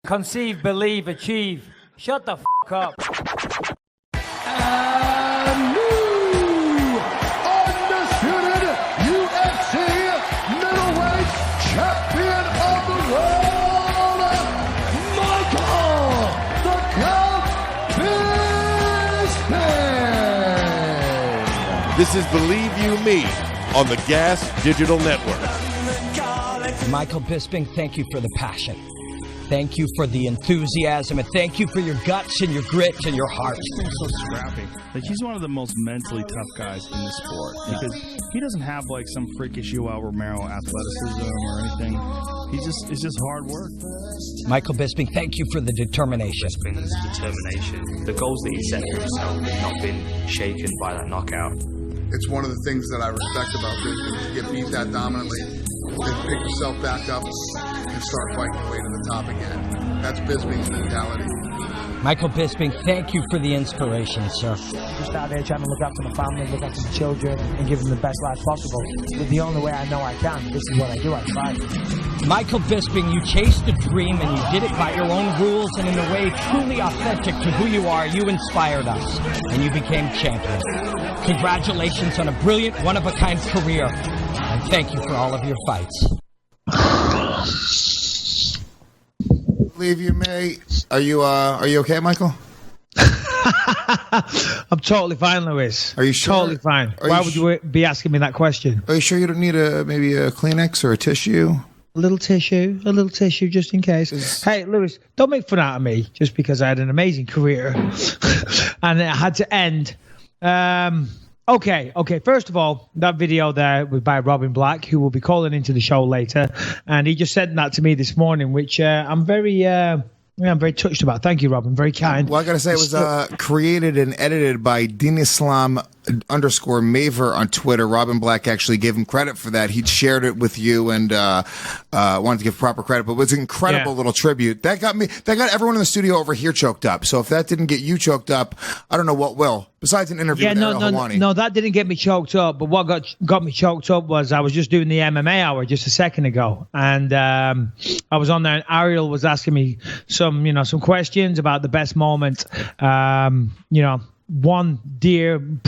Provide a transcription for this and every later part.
Conceive, believe, achieve. Shut the f*** up. And new undisputed UFC middleweight champion of the world, Michael the Count Bisping. This is Believe You Me on the Gas Digital Network. Michael Bisping, thank you for the passion. Thank you for the enthusiasm, and thank you for your guts and your grit and your heart. He's so scrappy. Like, he's one of the most mentally tough guys in the sport because he doesn't have like some freakish Yoel Romero athleticism or anything. It's just hard work. Michael Bisping, thank you for the determination. Bisping's determination. The goals that he set for himself have not been shaken by that knockout. It's one of the things that I respect about Bisping. You get beat that dominantly, then pick yourself back up and start fighting your way to the top again. That's Bisping's mentality. Michael Bisping, thank you for the inspiration, sir. Just out there trying to look after my family, look after the children, and give them the best life possible. The only way I know I can. This is what I do. I try. Michael Bisping, you chased a dream, and you did it by your own rules and in a way truly authentic to who you are. You inspired us, and you became champion. Congratulations on a brilliant, one-of-a-kind career, and thank you for all of your fights. Believe you may. Are you okay, Michael? I'm totally fine, Lewis. Are you sure? Totally fine. Why would you be asking me that question? Are you sure you don't need maybe a Kleenex or a tissue? A little tissue just in case. Hey, Lewis, don't make fun out of me just because I had an amazing career and it had to end. Okay. First of all, that video there was by Robin Black, who will be calling into the show later, and he just sent that to me this morning, which I'm very touched about. Thank you, Robin. Very kind. Well, I gotta say, it was created and edited by Dinislam _Maver on Twitter. Robin Black actually gave him credit for that. He'd shared it with you and wanted to give proper credit, but it was an incredible little tribute. That got everyone in the studio over here choked up. So if that didn't get you choked up, I don't know what will. Besides an interview with Ariel Helwani. No, that didn't get me choked up. But what got me choked up was I was just doing the MMA hour just a second ago, and I was on there, and Ariel was asking me some questions about the best moment.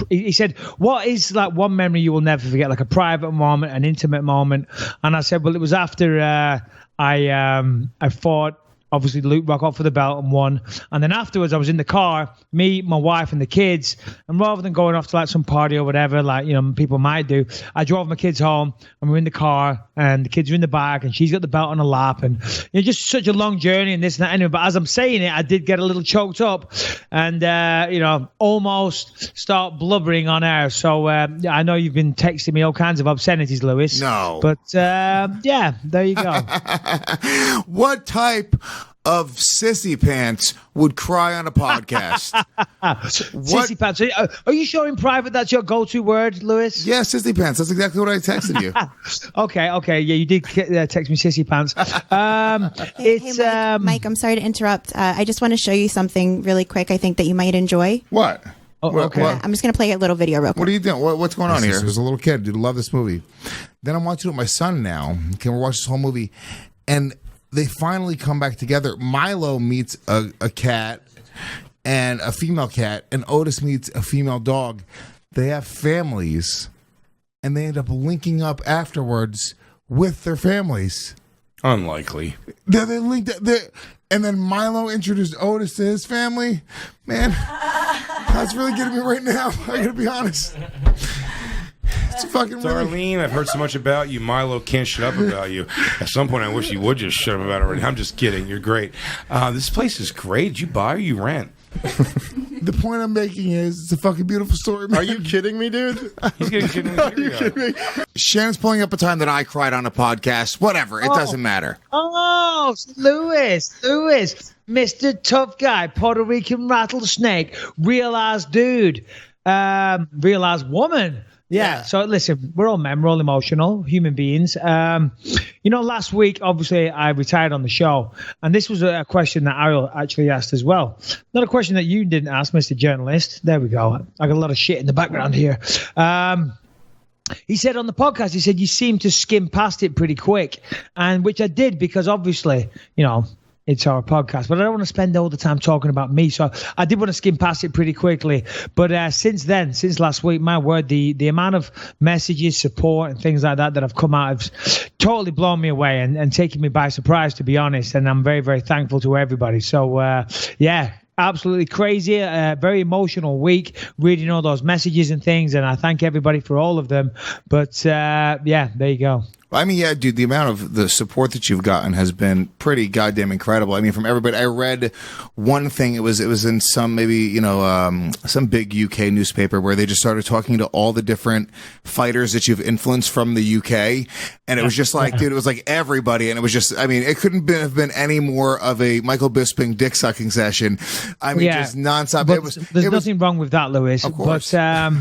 He said, what is like one memory you will never forget, like a private moment, an intimate moment? And I said, well, it was after I fought, obviously, Luke Rockhold for the belt and won. And then afterwards, I was in the car, me, my wife, and the kids. And rather than going off to like some party or whatever, like, people might do, I drove my kids home and we're in the car and the kids are in the back and she's got the belt on her lap. And just such a long journey and this and that. Anyway, but as I'm saying it, I did get a little choked up and, almost start blubbering on air. So I know you've been texting me all kinds of obscenities, Lewis. No. But there you go. What type of sissy pants would cry on a podcast? Sissy pants. Are you sure in private that's your go-to word, Lewis? Yeah, sissy pants. That's exactly what I texted you. Okay. Yeah, you did text me sissy pants. Mike, I'm sorry to interrupt. I just want to show you something really quick I think that you might enjoy. What? Okay. I'm just going to play a little video real quick. What are you doing? What's going on here? There's a little kid. Dude, love this movie. Then I'm watching it with my son now. Okay, we're watching this whole movie. And they finally come back together. Milo meets a cat and a female cat, and Otis meets a female dog. They have families, and they end up linking up afterwards with their families. Unlikely. They linked. And then Milo introduced Otis to his family. Man, that's really getting me right now. I gotta be honest. It's fucking Darlene, I've heard so much about you. Milo can't shut up about you. At some point, I wish you would just shut up about it already. I'm just kidding. You're great. This place is great. Did you buy or you rent? The point I'm making is it's a fucking beautiful story, man. Are you kidding me, dude? He's getting kidding me. Are you kidding me? Shannon's pulling up a time that I cried on a podcast. Whatever. It doesn't matter. Oh, Lewis. Mr. Tough Guy, Puerto Rican rattlesnake, realized dude, realized woman. Yeah. So listen, we're all men, we're all emotional human beings. Last week, obviously, I retired on the show, and this was a question that Ariel actually asked as well. Not a question that you didn't ask, Mr. Journalist. There we go. I got a lot of shit in the background here. He said on the podcast, you seem to skim past it pretty quick, and which I did because obviously, it's our podcast. But I don't want to spend all the time talking about me. So I did want to skim past it pretty quickly. But since last week, my word, the amount of messages, support, and things like that have come out have totally blown me away and taken me by surprise, to be honest. And I'm very, very thankful to everybody. So, yeah. Absolutely crazy, very emotional week, reading all those messages and things, and I thank everybody for all of them. But yeah, there you go. I mean, yeah, dude, the amount of the support that you've gotten has been pretty goddamn incredible. I mean, from everybody. I read one thing. It was in some maybe some big UK newspaper where they just started talking to all the different fighters that you've influenced from the UK, and it was just like, dude, it was like everybody, and it was just, I mean, it couldn't have been any more of a Michael Bisping dick sucking session. I mean, just nonstop. But there's nothing wrong with that, Lewis. Of course, but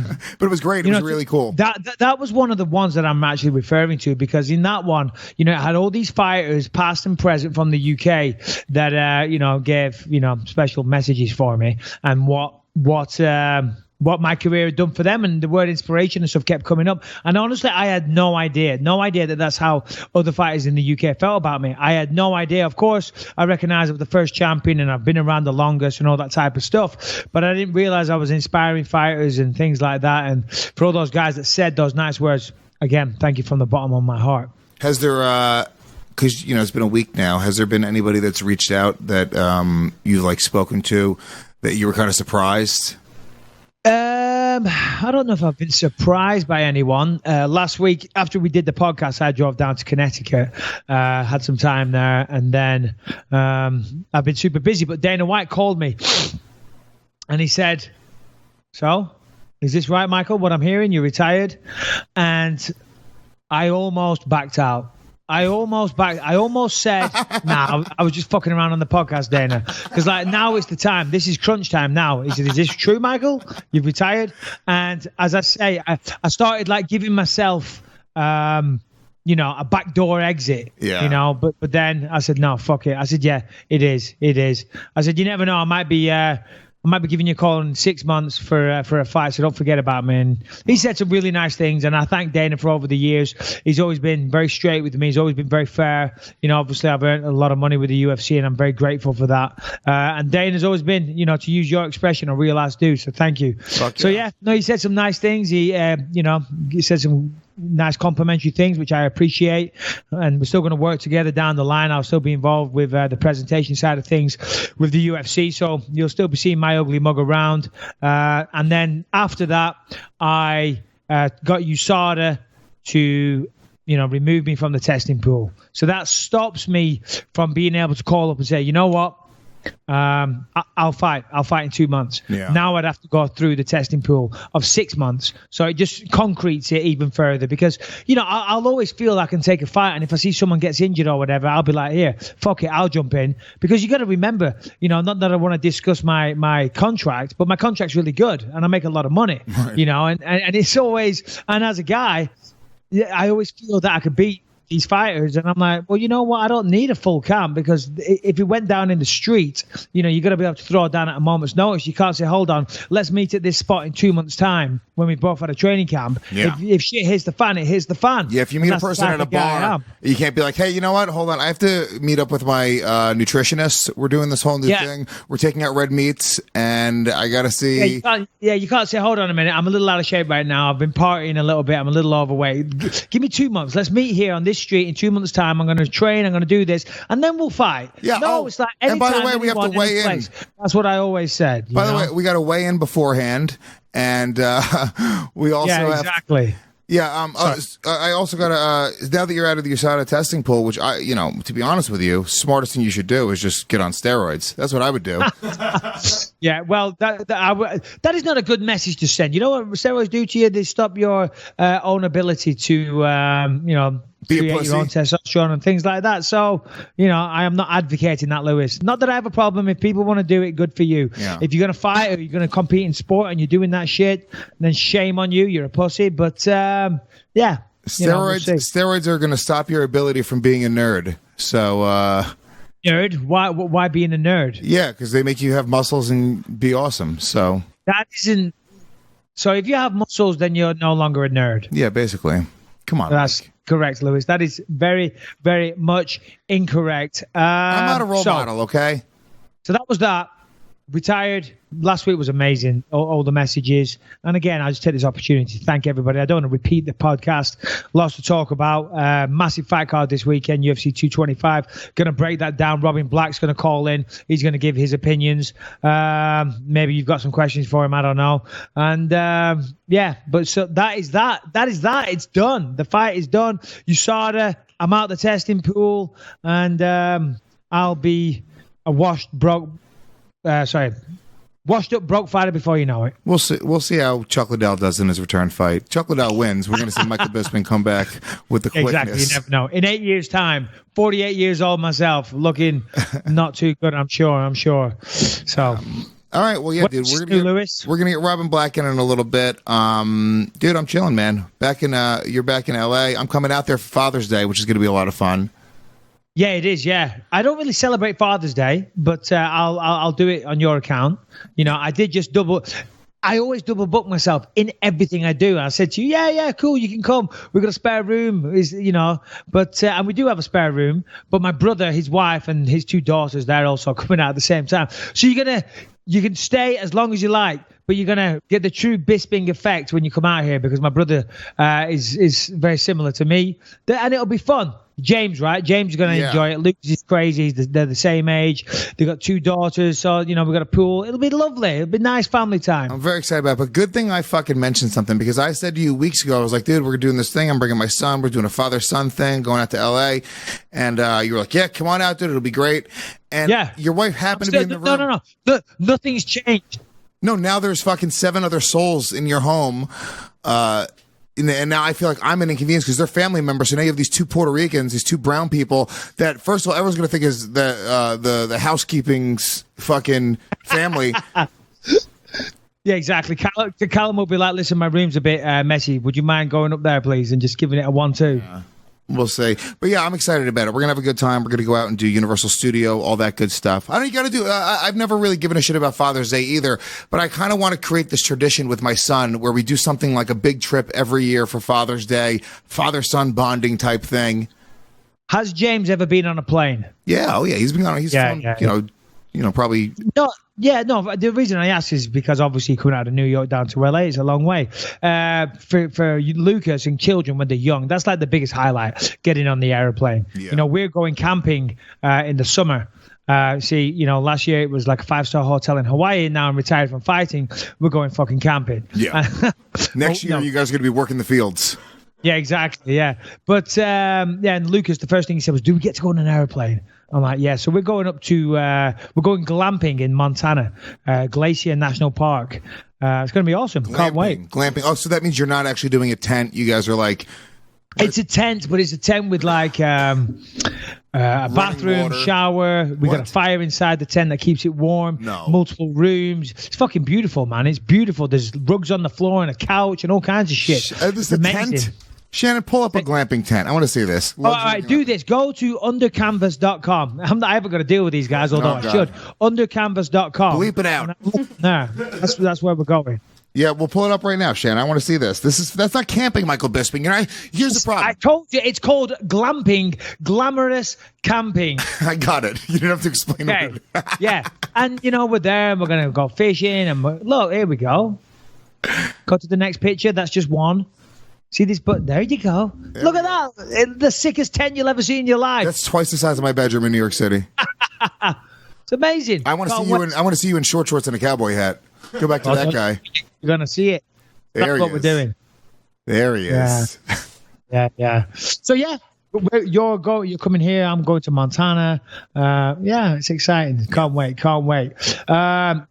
it was great. It was really cool. That was one of the ones that I'm actually referring to, because in that one, it had all these fighters, past and present, from the UK that gave special messages for me, and what my career had done for them, and the word inspiration and stuff kept coming up. And honestly, I had no idea that that's how other fighters in the UK felt about me. I had no idea. Of course, I recognized I'm the first champion and I've been around the longest and all that type of stuff, but I didn't realize I was inspiring fighters and things like that. And for all those guys that said those nice words, again, thank you from the bottom of my heart. Has there, because it's been a week now, has there been anybody that's reached out that you've spoken to that you were kind of surprised? I don't know if I've been surprised by anyone. Last week, after we did the podcast, I drove down to Connecticut, had some time there, and then I've been super busy. But Dana White called me, and he said, "So, is this right, Michael? What I'm hearing? You're retired?" And I almost backed out. I almost said, nah, I was just fucking around on the podcast, Dana. Because now it's the time. This is crunch time now. He said, is this true, Michael? You've retired? And as I say, I started giving myself, a backdoor exit. Yeah. But then I said, no, fuck it. I said, yeah, it is. I said, you never know. I might be giving you a call in 6 months for a fight, so don't forget about me. And he said some really nice things, and I thank Dana for over the years. He's always been very straight with me. He's always been very fair. Obviously I've earned a lot of money with the UFC, and I'm very grateful for that. And Dana's always been, to use your expression, a real ass dude. So thank you. So yeah, no, he said some nice things. He said some nice complimentary things, which I appreciate, and we're still going to work together down the line. I'll still be involved with the presentation side of things with the UFC, so you'll still be seeing my ugly mug around. And then after that, I got USADA to remove me from the testing pool, so that stops me from being able to call up and say, you know what, I'll fight in 2 months. Yeah. Now I'd have to go through the testing pool of 6 months, so it just concretes it even further, because I'll always feel I can take a fight, and if I see someone gets injured or whatever, I'll be like, here, fuck it, I'll jump in. Because you got to remember, not that I want to discuss my contract, but my contract's really good and I make a lot of money. Right. And it's always, and as a guy, I always feel that I could beat these fighters, and I'm like, well, you know what, I don't need a full camp, because if it went down in the street, you got to be able to throw it down at a moment's notice. You can't say, hold on, let's meet at this spot in 2 months' time when we both had a training camp. Yeah. If shit hits the fan, it hits the fan. Yeah, if you meet a person at a bar, you can't be like, hey, you know what, hold on, I have to meet up with my nutritionist. We're doing this whole new thing. We're taking out red meats, and I got to see. You can't say, hold on a minute, I'm a little out of shape right now. I've been partying a little bit. I'm a little overweight. Give me 2 months. Let's meet here on this street in 2 months' time. I'm going to train. I'm going to do this, and then we'll fight. Yeah. No, it's like and by the way, we have to weigh in. That's what I always said. By the way, we got to weigh in beforehand, and we also have. Exactly. Yeah, I also got to, now that you're out of the USADA testing pool, which to be honest with you, smartest thing you should do is just get on steroids. That's what I would do. Yeah, well, that is not a good message to send. You know what steroids do to you? They stop your own ability to, be create your own testosterone and things like that. So, I am not advocating that, Lewis. Not that I have a problem. If people want to do it, good for you. Yeah. If you're going to fight or you're going to compete in sport and you're doing that shit, then shame on you. You're a pussy. But, yeah. Steroids are going to stop your ability from being a nerd. So, nerd? Why being a nerd? Yeah, because they make you have muscles and be awesome. So that isn't. So if you have muscles, then you're no longer a nerd. Yeah, basically. Come on. That's correct, Lewis. That is very, very much incorrect. I'm not a role model, okay? So that was that. Retired. Last week was amazing. All the messages. And again, I just take this opportunity to thank everybody. I don't want to repeat the podcast. Lots to talk about. Massive fight card this weekend, UFC 225. Going to break that down. Robin Black's going to call in. He's going to give his opinions. Maybe you've got some questions for him. I don't know. And yeah, but so that is that. That is that. It's done. The fight is done. USADA, I'm out the testing pool. And I'll be a washed up broke fighter before you know it. We'll see how Chuck Liddell does in his return fight. Chuck Liddell wins. We're going to see Michael Bisping come back with the quickness. Exactly. You never know. In 8 years' time, 48 years old myself, looking not too good, I'm sure. So... all right, well, yeah, dude, we're gonna get Robin Black in a little bit. Dude, I'm chilling, man. You're back in LA. I'm coming out there for Father's Day, which is gonna be a lot of fun. Yeah, it is. Yeah, I don't really celebrate Father's Day, but I'll do it on your account. You know, I did just I always double book myself in everything I do. I said to you, yeah, cool, you can come. We've got a spare room, but and we do have a spare room. But my brother, his wife, and his 2 daughters, they're also coming out at the same time. So you can stay as long as you like, but you're gonna get the true Bisping effect when you come out here because my brother is very similar to me, and it'll be fun. James, right? James is going to enjoy it. Lucas is crazy. They're the same age. They've got 2 daughters. So, we've got a pool. It'll be lovely. It'll be nice family time. I'm very excited about it. But good thing I fucking mentioned something because I said to you weeks ago, I was like, dude, we're doing this thing. I'm bringing my son. We're doing a father-son thing, going out to L.A. And you were like, yeah, come on out, dude. It'll be great. And your wife happened to be in the room. No. Look, nothing's changed. No, now there's fucking 7 other souls in your home. And now I feel like I'm an inconvenience because they're family members. So now you have these 2 Puerto Ricans, these 2 brown people that, first of all, everyone's going to think is the housekeeping's fucking family. Yeah, exactly. Callum will be like, listen, my room's a bit messy. Would you mind going up there, please, and just giving it a 1-2? Yeah. We'll see. But yeah, I'm excited about it. We're going to have a good time. We're going to go out and do Universal Studio, all that good stuff. I know you got to do, I've never really given a shit about Father's Day either, but I kind of want to create this tradition with my son where we do something like a big trip every year for Father's Day, father-son bonding type thing. Has James ever been on a plane? Yeah. Oh yeah. He's been on, probably. No. Yeah, no. The reason I ask is because obviously coming out of New York down to LA is a long way. For Lucas and children when they're young, that's like the biggest highlight, getting on the airplane. Yeah. We're going camping in the summer. Last year it was like a 5-star hotel in Hawaii. And now I'm retired from fighting. We're going fucking camping. Yeah. Next year you guys are going to be working the fields. Yeah, exactly. Yeah. But, and Lucas, the first thing he said was, do we get to go on an airplane? I'm like, yeah. So we're going up to, we're going glamping in Montana, Glacier National Park. It's going to be awesome. Can't wait. Glamping. Oh, so that means you're not actually doing a tent. You guys are like. It's a tent, but it's a tent with like a bathroom, shower. We got a fire inside the tent that keeps it warm. No. Multiple rooms. It's fucking beautiful, man. It's beautiful. There's rugs on the floor and a couch and all kinds of shit. This is a tent? Shannon, pull up a glamping tent. I want to see this. All right, do this. Go to undercanvas.com. I'm not ever going to deal with these guys, although I should. Undercanvas.com. Bleep it out. Nah, that's where we're going. Yeah, we'll pull it up right now, Shannon. I want to see this. That's not camping, Michael Bisping. Here's the problem. I told you it's called glamping, glamorous camping. I got it. You didn't have to explain it. Yeah, and we're there and we're going to go fishing and look, here we go. Go to the next picture. That's just one. See this? But there you go. Look at that. The sickest tent you'll ever see in your life. That's twice the size of my bedroom in New York City. It's amazing. I want to see you in short shorts and a cowboy hat. Go back to that guy. You're gonna see it. That's what we're doing. There he is. Yeah. So yeah, you're coming here. I'm going to Montana. Yeah, it's exciting. Can't wait.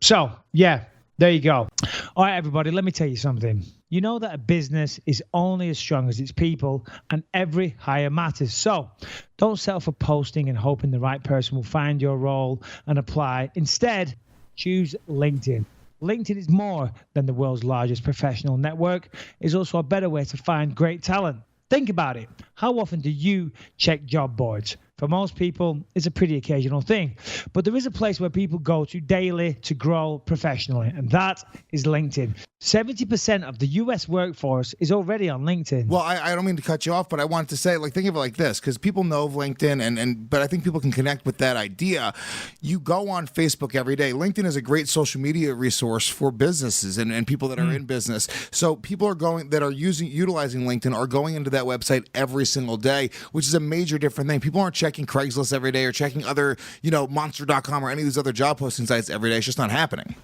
So yeah, there you go. All right, everybody. Let me tell you something. You know that a business is only as strong as its people, and every hire matters. So don't settle for posting and hoping the right person will find your role and apply. Instead, choose LinkedIn. LinkedIn is more than the world's largest professional network. It's also a better way to find great talent. Think about it. How often do you check job boards? for most people, is a pretty occasional thing. But there is a place where people go to daily to grow professionally, and that is LinkedIn. 70% of the U.S. workforce is already on LinkedIn. Well, I don't mean to cut you off, but I wanted to say, think of it like this, because people know of LinkedIn, but I think people can connect with that idea. You go on Facebook every day. LinkedIn is a great social media resource for businesses and people that are in business. So people are utilizing LinkedIn are going into that website every single day, which is a major different thing. People aren't checking Craigslist every day or checking other, Monster.com or any of these other job posting sites every day. It's just not happening.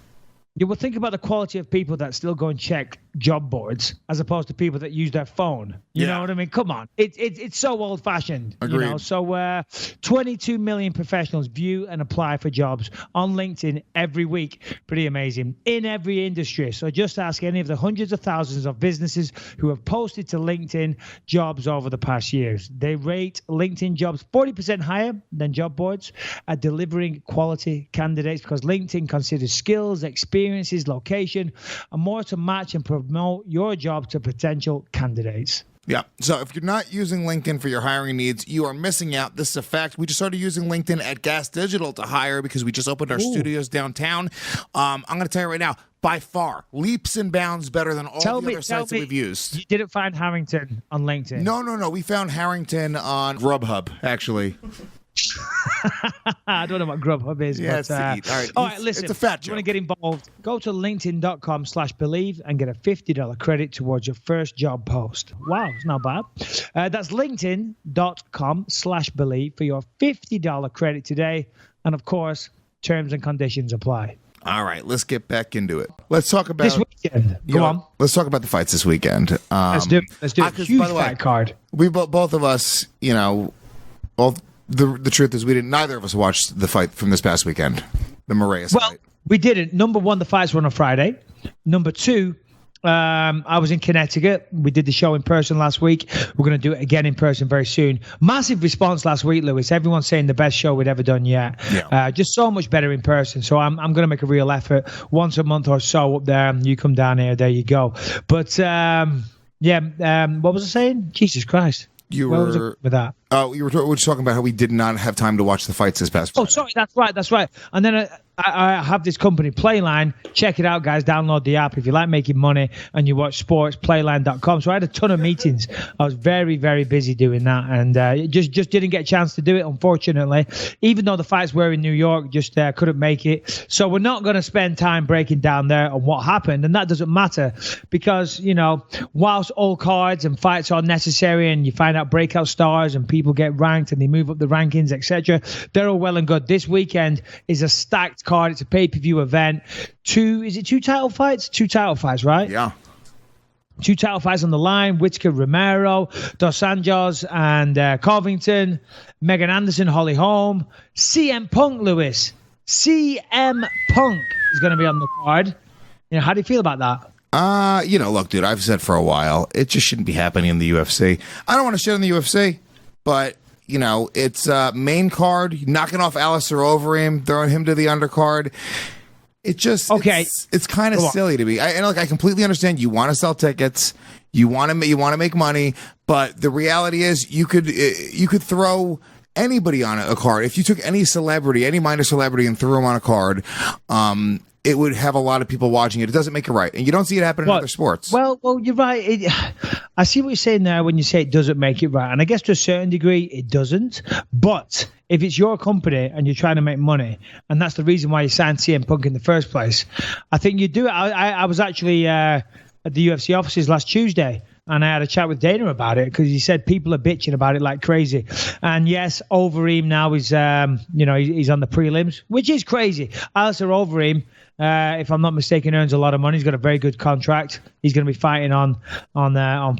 Yeah, well, think about the quality of people that still go and check job boards as opposed to people that use their phone. You know what I mean? Come on. It's so old-fashioned. Agreed. So 22 million professionals view and apply for jobs on LinkedIn every week. Pretty amazing. In every industry. So just ask any of the hundreds of thousands of businesses who have posted to LinkedIn jobs over the past years. They rate LinkedIn jobs 40% higher than job boards at delivering quality candidates because LinkedIn considers skills, experiences, location, and more to match and promote your job to potential candidates. Yeah. So if you're not using LinkedIn for your hiring needs, you are missing out. This is a fact. We just started using LinkedIn at Gas Digital to hire because we just opened our studios downtown. I'm going to tell you right now, by far, leaps and bounds better than all the other sites that we've used. You didn't find Harrington on LinkedIn? No. We found Harrington on Grubhub, actually. I don't know what Grubhub is. Yeah, but, all right, listen. It's a fat joke. If you want to get involved, go to linkedin.com/believe and get a $50 credit towards your first job post. Wow, it's not bad. That's linkedin.com/believe for your $50 credit today. And of course, terms and conditions apply. All right, let's get back into it. Let's talk about this weekend. Go on. Let's talk about the fights this weekend. Let's do it. Huge fight card. We both of us, The truth is, neither of us watched the fight from this past weekend, the Moraes fight. Well, we didn't. Number one, the fights were on a Friday. Number two, I was in Connecticut. We did the show in person last week. We're going to do it again in person very soon. Massive response last week, Lewis. Everyone's saying the best show we'd ever done yet. Yeah. Just so much better in person. So I'm going to make a real effort once a month or so up there. You come down here, there you go. But what was I saying? Jesus Christ. You were with that. Oh, we were just talking about how we did not have time to watch the fights this past Friday. Oh, sorry, that's right. And then I have this company, Playline. Check it out, guys. Download the app if you like making money and you watch sports. Playline.com. So I had a ton of meetings. I was very, very busy doing that, and just didn't get a chance to do it, unfortunately. Even though the fights were in New York, just couldn't make it. So we're not going to spend time breaking down there on what happened, and that doesn't matter because whilst all cards and fights are necessary, and you find out breakout stars and people get ranked and they move up the rankings, etc. They're all well and good. This weekend is a stacked card. It's a pay-per-view event. Two title fights? Two title fights, right? Yeah. Two title fights on the line. Whittaker, Romero, Dos Anjos, and Covington. Megan Anderson, Holly Holm. CM Punk, Lewis. CM Punk is going to be on the card. How do you feel about that? Look, dude, I've said for a while, it just shouldn't be happening in the UFC. I don't want to shit on the UFC, but, it's main card, knocking off Alistair Overeem, throwing him to the undercard. It just, okay. It's kind of silly to me. I completely understand you want to sell tickets, you want to make money, but the reality is you could throw anybody on a card. If you took any celebrity, any minor celebrity, and threw them on a card, it would have a lot of people watching it. It doesn't make it right. And you don't see it happen in other sports. Well, you're right. I see what you're saying there when you say it doesn't make it right. And I guess to a certain degree, it doesn't. But if it's your company and you're trying to make money, and that's the reason why you signed CM Punk in the first place, I think you do it. I was actually at the UFC offices last Tuesday, and I had a chat with Dana about it because he said people are bitching about it like crazy. And yes, Overeem now is, he's on the prelims, which is crazy. Alistair Overeem, if I'm not mistaken, earns a lot of money. He's got a very good contract. He's going to be fighting on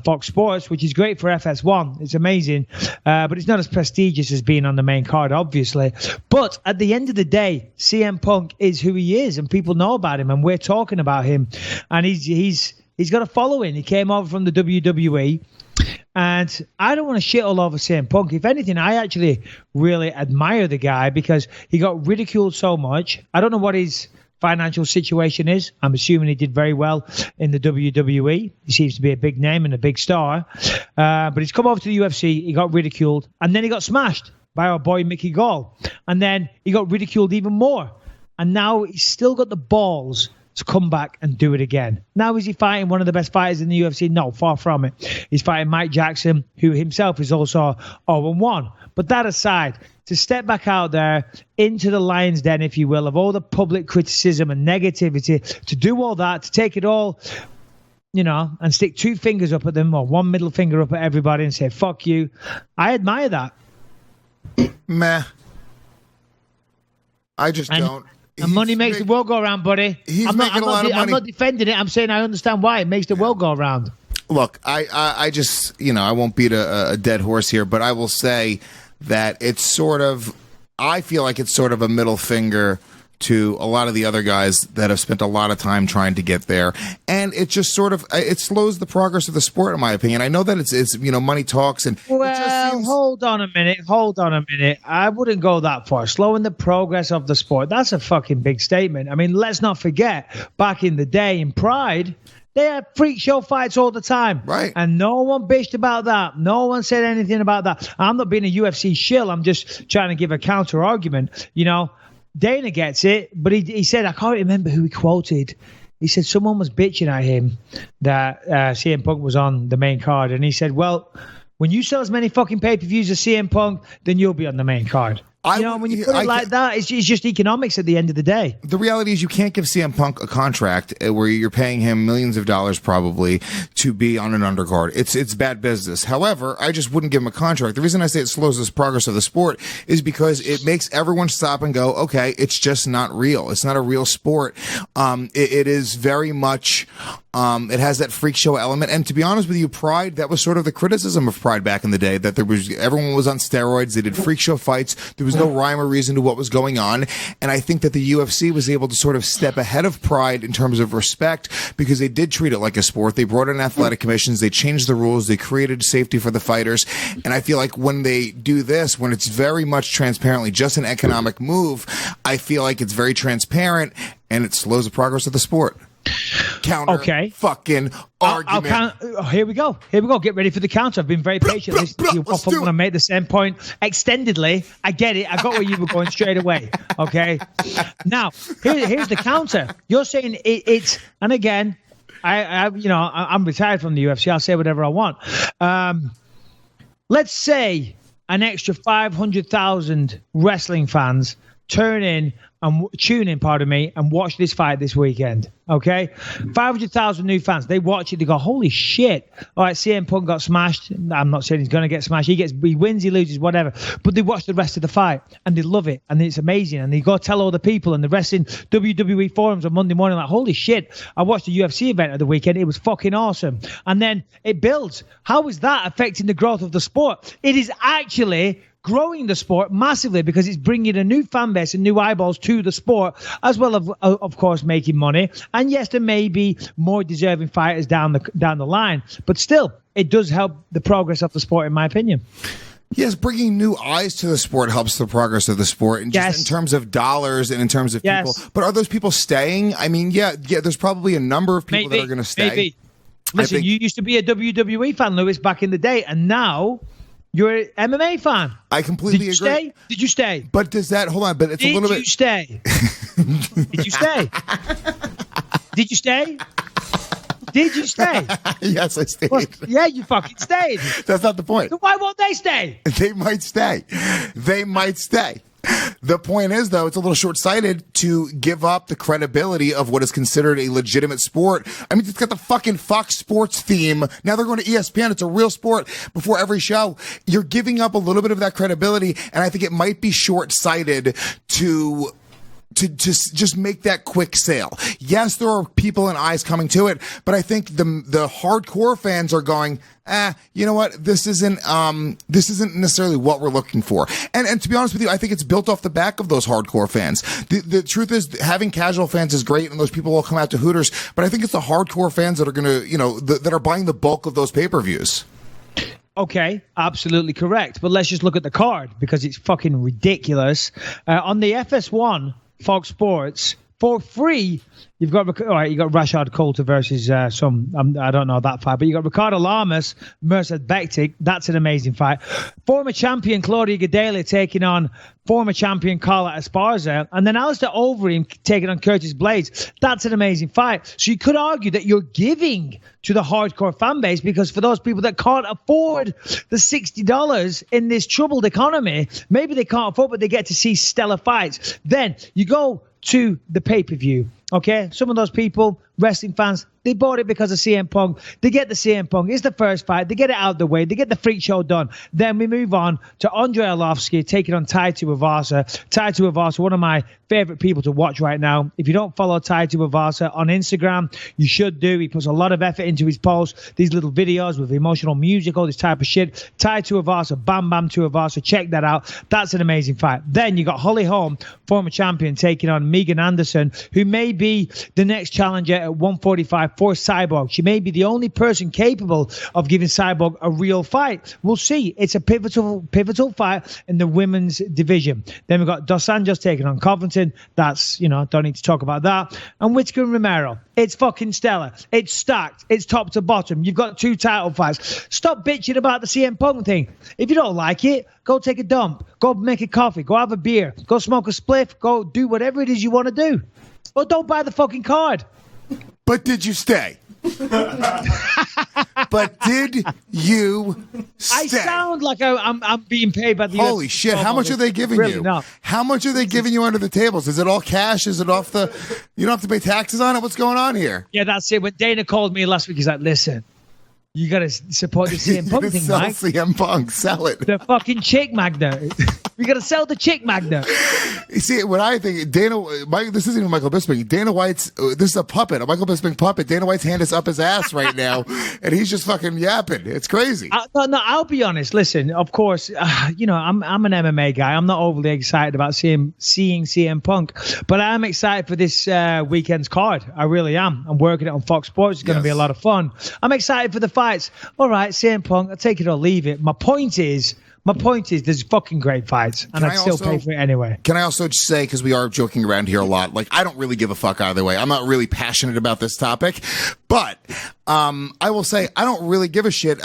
Fox Sports, which is great for FS1. It's amazing, but it's not as prestigious as being on the main card, obviously. But at the end of the day, CM Punk is who he is, and people know about him, and we're talking about him. And he's got a following. He came over from the WWE. And I don't want to shit all over CM Punk. If anything, I actually really admire the guy because he got ridiculed so much. I don't know what his financial situation is. I'm assuming he did very well in the WWE. He seems to be a big name and a big star. But he's come over to the UFC. He got ridiculed. And then he got smashed. by our boy Mickey Gall. And then he got ridiculed even more. And now he's still got the balls to come back and do it again. Now is he fighting one of the best fighters in the UFC? No, far from it. He's fighting Mike Jackson, who himself is also 0-1. But that aside, to step back out there into the lion's den, if you will, of all the public criticism and negativity, to do all that, to take it all, and stick 2 fingers up at them or 1 middle finger up at everybody and say, fuck you. I admire that. Meh. I just don't. And money makes the world go around, buddy. I'm not defending it. I'm saying I understand why it makes the world go around. Look, I just, I won't beat a dead horse here, but I will say that it's sort of, I feel like it's sort of a middle finger to a lot of the other guys that have spent a lot of time trying to get there. And it just sort of, it slows the progress of the sport, in my opinion. I know that it's money talks and... Well, hold on a minute. I wouldn't go that far. Slowing the progress of the sport, that's a fucking big statement. I mean, let's not forget, back in the day in Pride, they had freak show fights all the time. Right. And no one bitched about that. No one said anything about that. I'm not being a UFC shill. I'm just trying to give a counter argument. Dana gets it, but he said, I can't remember who he quoted. He said someone was bitching at him that CM Punk was on the main card. And he said, well, when you sell as many fucking pay-per-views as CM Punk, then you'll be on the main card. When you put it like that, it's just economics at the end of the day. The reality is you can't give CM Punk a contract where you're paying him millions of dollars probably to be on an undercard. It's bad business. However, I just wouldn't give him a contract. The reason I say it slows the progress of the sport is because it makes everyone stop and go, okay, it's just not real. It's not a real sport. It is very much... it has that freak show element. And to be honest with you, Pride, that was sort of the criticism of Pride back in the day, that everyone was on steroids. They did freak show fights. There was no rhyme or reason to what was going on. And I think that the UFC was able to sort of step ahead of Pride in terms of respect because they did treat it like a sport. They brought in athletic commissions. They changed the rules. They created safety for the fighters. And I feel like when they do this, when it's very much transparently just an economic move, I feel like it's very transparent and it slows the progress of the sport. Fucking argument. Here we go. Get ready for the counter. I've been very patient. I want to make the same point extendedly. I get it. I got where you were going straight away. Okay. Now, here's the counter. You're saying it's, and again, I'm retired from the UFC. I'll say whatever I want. Let's say an extra 500,000 wrestling fans tune in and watch this fight this weekend. Okay, 500,000 new fans. They watch it. They go, "Holy shit!" All right, CM Punk got smashed. I'm not saying he's going to get smashed. He wins, he loses, whatever. But they watch the rest of the fight and they love it and it's amazing. And they go tell all the people and the wrestling WWE forums on Monday morning, like, "Holy shit! I watched the UFC event of the weekend. It was fucking awesome." And then it builds. How is that affecting the growth of the sport? It is actually growing the sport massively because it's bringing a new fan base and new eyeballs to the sport, as well as, of course, making money. And yes, there may be more deserving fighters down the line, but still, it does help the progress of the sport, in my opinion. Yes, bringing new eyes to the sport helps the progress of the sport, and just in terms of dollars and in terms of people. But are those people staying? I mean, yeah, there's probably a number of people that are going to stay. Maybe. Listen, you used to be a WWE fan, Lewis, back in the day, and now you're an MMA fan. I completely agree. Did you stay? But does that, hold on, but it's a little bit. Did you stay? Did you stay? Did you stay? Did you stay? Yes, I stayed. Well, yeah, you fucking stayed. That's not the point. So why won't they stay? They might stay. They might stay. The point is, though, it's a little short-sighted to give up the credibility of what is considered a legitimate sport. I mean, it's got the fucking Fox Sports theme. Now they're going to ESPN. It's a real sport before every show. You're giving up a little bit of that credibility, and I think it might be short-sighted to just make that quick sale. Yes, there are people and eyes coming to it, but I think the hardcore fans are going, you know what? This isn't necessarily what we're looking for. And to be honest with you, I think it's built off the back of those hardcore fans. The truth is, having casual fans is great, and those people will come out to Hooters, but I think it's the hardcore fans that are going to, that are buying the bulk of those pay-per-views. Okay, absolutely correct. But let's just look at the card because it's fucking ridiculous. On the FS1, Fox Sports, For free, you've got you got Rashad Coulter versus I don't know that fight, but you got Ricardo Lamas, Mercer Bektik. That's an amazing fight. Former champion Claudia Gadelha taking on former champion Carla Esparza, and then Alistair Overeem taking on Curtis Blades. That's an amazing fight. So you could argue that you're giving to the hardcore fan base, because for those people that can't afford the $60 in this troubled economy, maybe they can't afford, but they get to see stellar fights. Then you go to the pay-per-view. Okay, some of those people, wrestling fans, they bought it because of CM Punk. They get the CM Punk. It's the first fight. They get it out of the way. They get the freak show done. Then we move on to Andrei Arlovski taking on Tai Tuivasa. Tai Tuivasa, one of my favorite people to watch right now. If you don't follow Tai Tuivasa on Instagram, you should do. He puts a lot of effort into his posts, these little videos with emotional music, all this type of shit. Tai Tuivasa, Bam Bam Tuivasa, check that out. That's an amazing fight. Then you got Holly Holm, former champion, taking on Megan Anderson, who may be the next challenger at 145 for Cyborg. She may be the only person capable of giving Cyborg a real fight. We'll see. It's a pivotal fight in the women's division. Then we've got Dos Anjos taking on Covington. That's, don't need to talk about that. And Whittaker and Romero. It's fucking stellar. It's stacked. It's top to bottom. You've got 2 title fights. Stop bitching about the CM Punk thing. If you don't like it, go take a dump. Go make a coffee. Go have a beer. Go smoke a spliff. Go do whatever it is you want to do. Or don't buy the fucking card. But did you stay? But did you stay? I sound like I'm being paid by the Holy shit, how much are they giving really you? Not. How much are they giving you under the tables? Is it all cash? Is it off the... You don't have to pay taxes on it? What's going on here? Yeah, that's it. When Dana called me last week, he's like, listen, you got to support the CM Punk thing, sell Mike. CM Punk, sell it. The fucking chick magnet. We got to sell the chick magnet. You see, when I think this isn't even Michael Bisping. Dana White's, this is a puppet, a Michael Bisping puppet. Dana White's hand is up his ass right now, and he's just fucking yapping. It's crazy. No, I'll be honest. Listen, of course, I'm an MMA guy. I'm not overly excited about seeing CM Punk, but I am excited for this weekend's card. I really am. I'm working it on Fox Sports. It's going to be a lot of fun. I'm excited for the fights. All right, CM Punk, I'll take it or leave it. My point is there's fucking great fights, and I'd still pay for it anyway. Can I also just say, because we are joking around here a lot, like, I don't really give a fuck either way. I'm not really passionate about this topic, but I will say I don't really give a shit.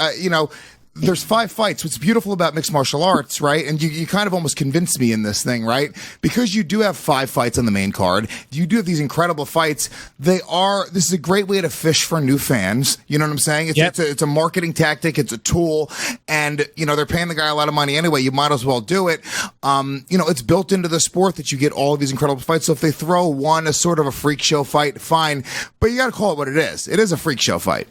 There's 5 fights. What's beautiful about mixed martial arts, right? And you kind of almost convinced me in this thing, right? Because you do have 5 fights on the main card. You do have these incredible fights. This is a great way to fish for new fans. You know what I'm saying? It's a marketing tactic. It's a tool. And, they're paying the guy a lot of money anyway. You might as well do it. It's built into the sport that you get all of these incredible fights. So if they throw one as sort of a freak show fight, fine. But you got to call it what it is. It is a freak show fight.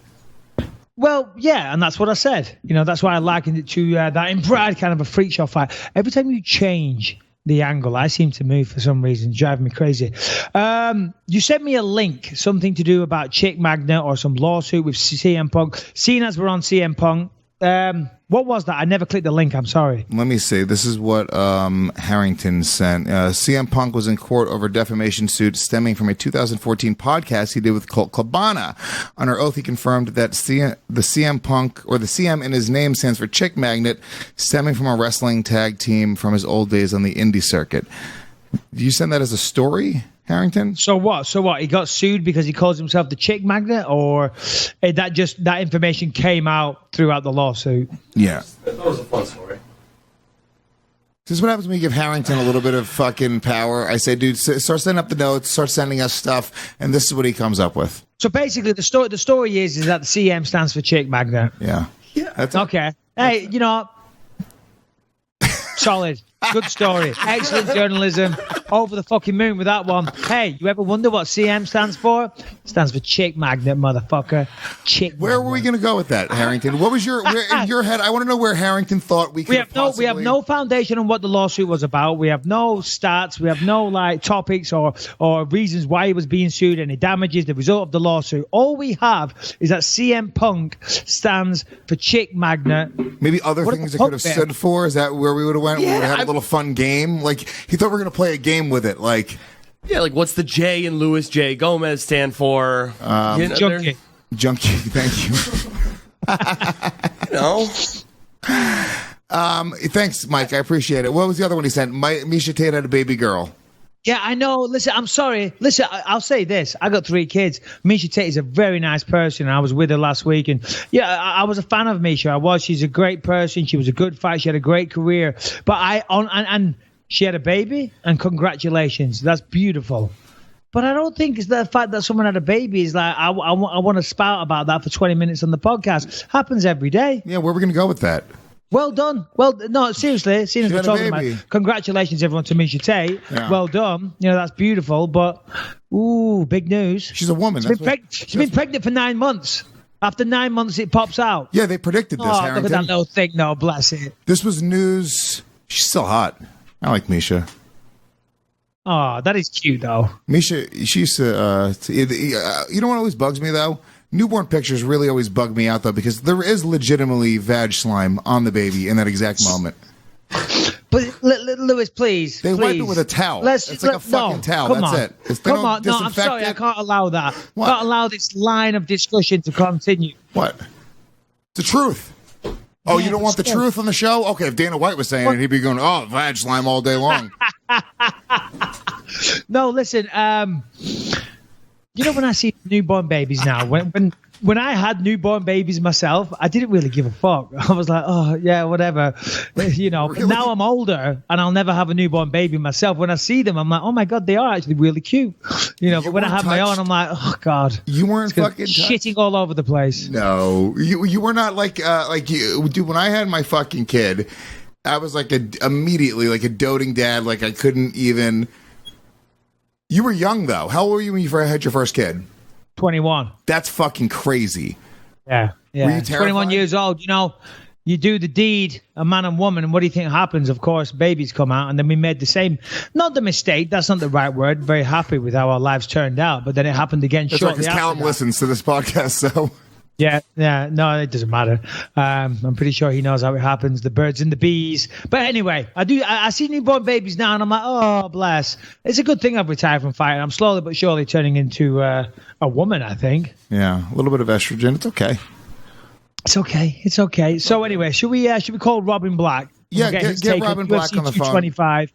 Well, yeah, and that's what I said. That's why I likened it to that in Brad kind of a freak show fight. Every time you change the angle, I seem to move for some reason, driving me crazy. You sent me a link, something to do about Chick Magnet or some lawsuit with CM Punk. Seeing as we're on CM Punk, what was that? I never clicked the link. I'm sorry. Let me see. This is what Harrington sent. CM Punk was in court over defamation suit stemming from a 2014 podcast he did with Colt Cabana. Under oath, he confirmed that the CM Punk, or the CM in his name, stands for Chick Magnet, stemming from a wrestling tag team from his old days on the indie circuit. Do you send that as a story, Harrington? So what? He got sued because he calls himself the Chick Magnet, or that information came out throughout the lawsuit? Yeah. That was a fun story. This is what happens when you give Harrington a little bit of fucking power. I say, dude, start sending up the notes, start sending us stuff, and this is what he comes up with. So basically, the story is that the CM stands for Chick Magnet. Yeah. That's okay. Hey, solid. Good story. Excellent journalism. Over the fucking moon with that one. Hey, you ever wonder what CM stands for? It stands for Chick Magnet, motherfucker. Chick Where Magnet. were we going to go with that, Harrington? What was in your head? I want to know where Harrington thought we could We have no foundation on what the lawsuit was about. We have no stats. We have no topics or reasons why he was being sued, any damages, the result of the lawsuit. All we have is that CM Punk stands for Chick Magnet. Maybe other things it could have stood for? Is that where we would have went? Yeah, we would have had a little fun game. Like, he thought we were going to play a game with it. Like, yeah, like what's the J in Luis J. Gomez stand for? Junkie. Junkie. Thank you. Thanks, Mike. I appreciate it. What was the other one he sent? Misha Tate had a baby girl. Yeah, I know. Listen, I'm sorry. Listen, I'll say this. I got 3 kids. Misha Tate is a very nice person. I was with her last week. And, yeah, I was a fan of Misha. She's a great person. She was a good fighter. She had a great career. But and she had a baby, and congratulations. That's beautiful. But I don't think it's the fact that someone had a baby is like, I want to spout about that for 20 minutes on the podcast. Happens every day. Yeah, where are we going to go with that? Well done. Well, no, seriously. Seeing as we're talking about, congratulations, everyone, to Misha Tate. Yeah. Well done. That's beautiful. But, big news. She's a woman. She's been pregnant for 9 months. After 9 months, it pops out. Yeah, they predicted this, Harrington. Look at that little thing. No, bless it. This was news. She's still hot. I like Misha. Oh, that is cute, though. Misha, she used to, you know what always bugs me, though? Newborn pictures really always bug me out, though, because there is legitimately vag slime on the baby in that exact moment. But, Lewis, please. They wipe it with a towel. It's like a fucking towel. That's it. Come on. No, I'm sorry. I can't allow that. What? Can't allow this line of discussion to continue. What? The truth. Oh, you don't want the truth on the show? Okay, if Dana White was saying it, he'd be going, oh, vag slime all day long. No, listen. When I see newborn babies now, when I had newborn babies myself, I didn't really give a fuck. I was like, oh, yeah, whatever. But now I'm older and I'll never have a newborn baby myself. When I see them, I'm like, oh, my God, they are actually really cute. But when I have my own, I'm like, oh, God. You weren't fucking shitting all over the place. No. You were not like you. Dude, when I had my fucking kid, I was like immediately like a doting dad. Like I couldn't even... You were young, though. How old were you when you had your first kid? 21. That's fucking crazy. Yeah. Were you terrified? 21 years old. You do the deed, a man and woman, and what do you think happens? Of course, babies come out, and then we made the same, not the mistake, that's not the right word, very happy with how our lives turned out, but then it happened again shortly after. That's right, because Callum listens to this podcast, so... Yeah, no, it doesn't matter. I'm pretty sure he knows how it happens, the birds and the bees. But anyway, I see newborn babies now, and I'm like, oh, bless. It's a good thing I've retired from fighting. I'm slowly but surely turning into a woman, I think. Yeah, a little bit of estrogen. It's okay. It's okay. So anyway, should we call Robin Black? Yeah, get Robin Black on the phone. 225.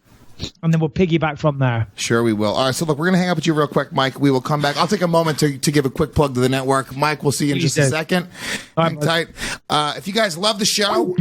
And then we'll piggyback from there. Sure, we will. All right, so look, we're going to hang out with you real quick, Mike. We will come back. I'll take a moment to give a quick plug to the network. Mike, we'll see you in just a second. Hang tight. If you guys love the show,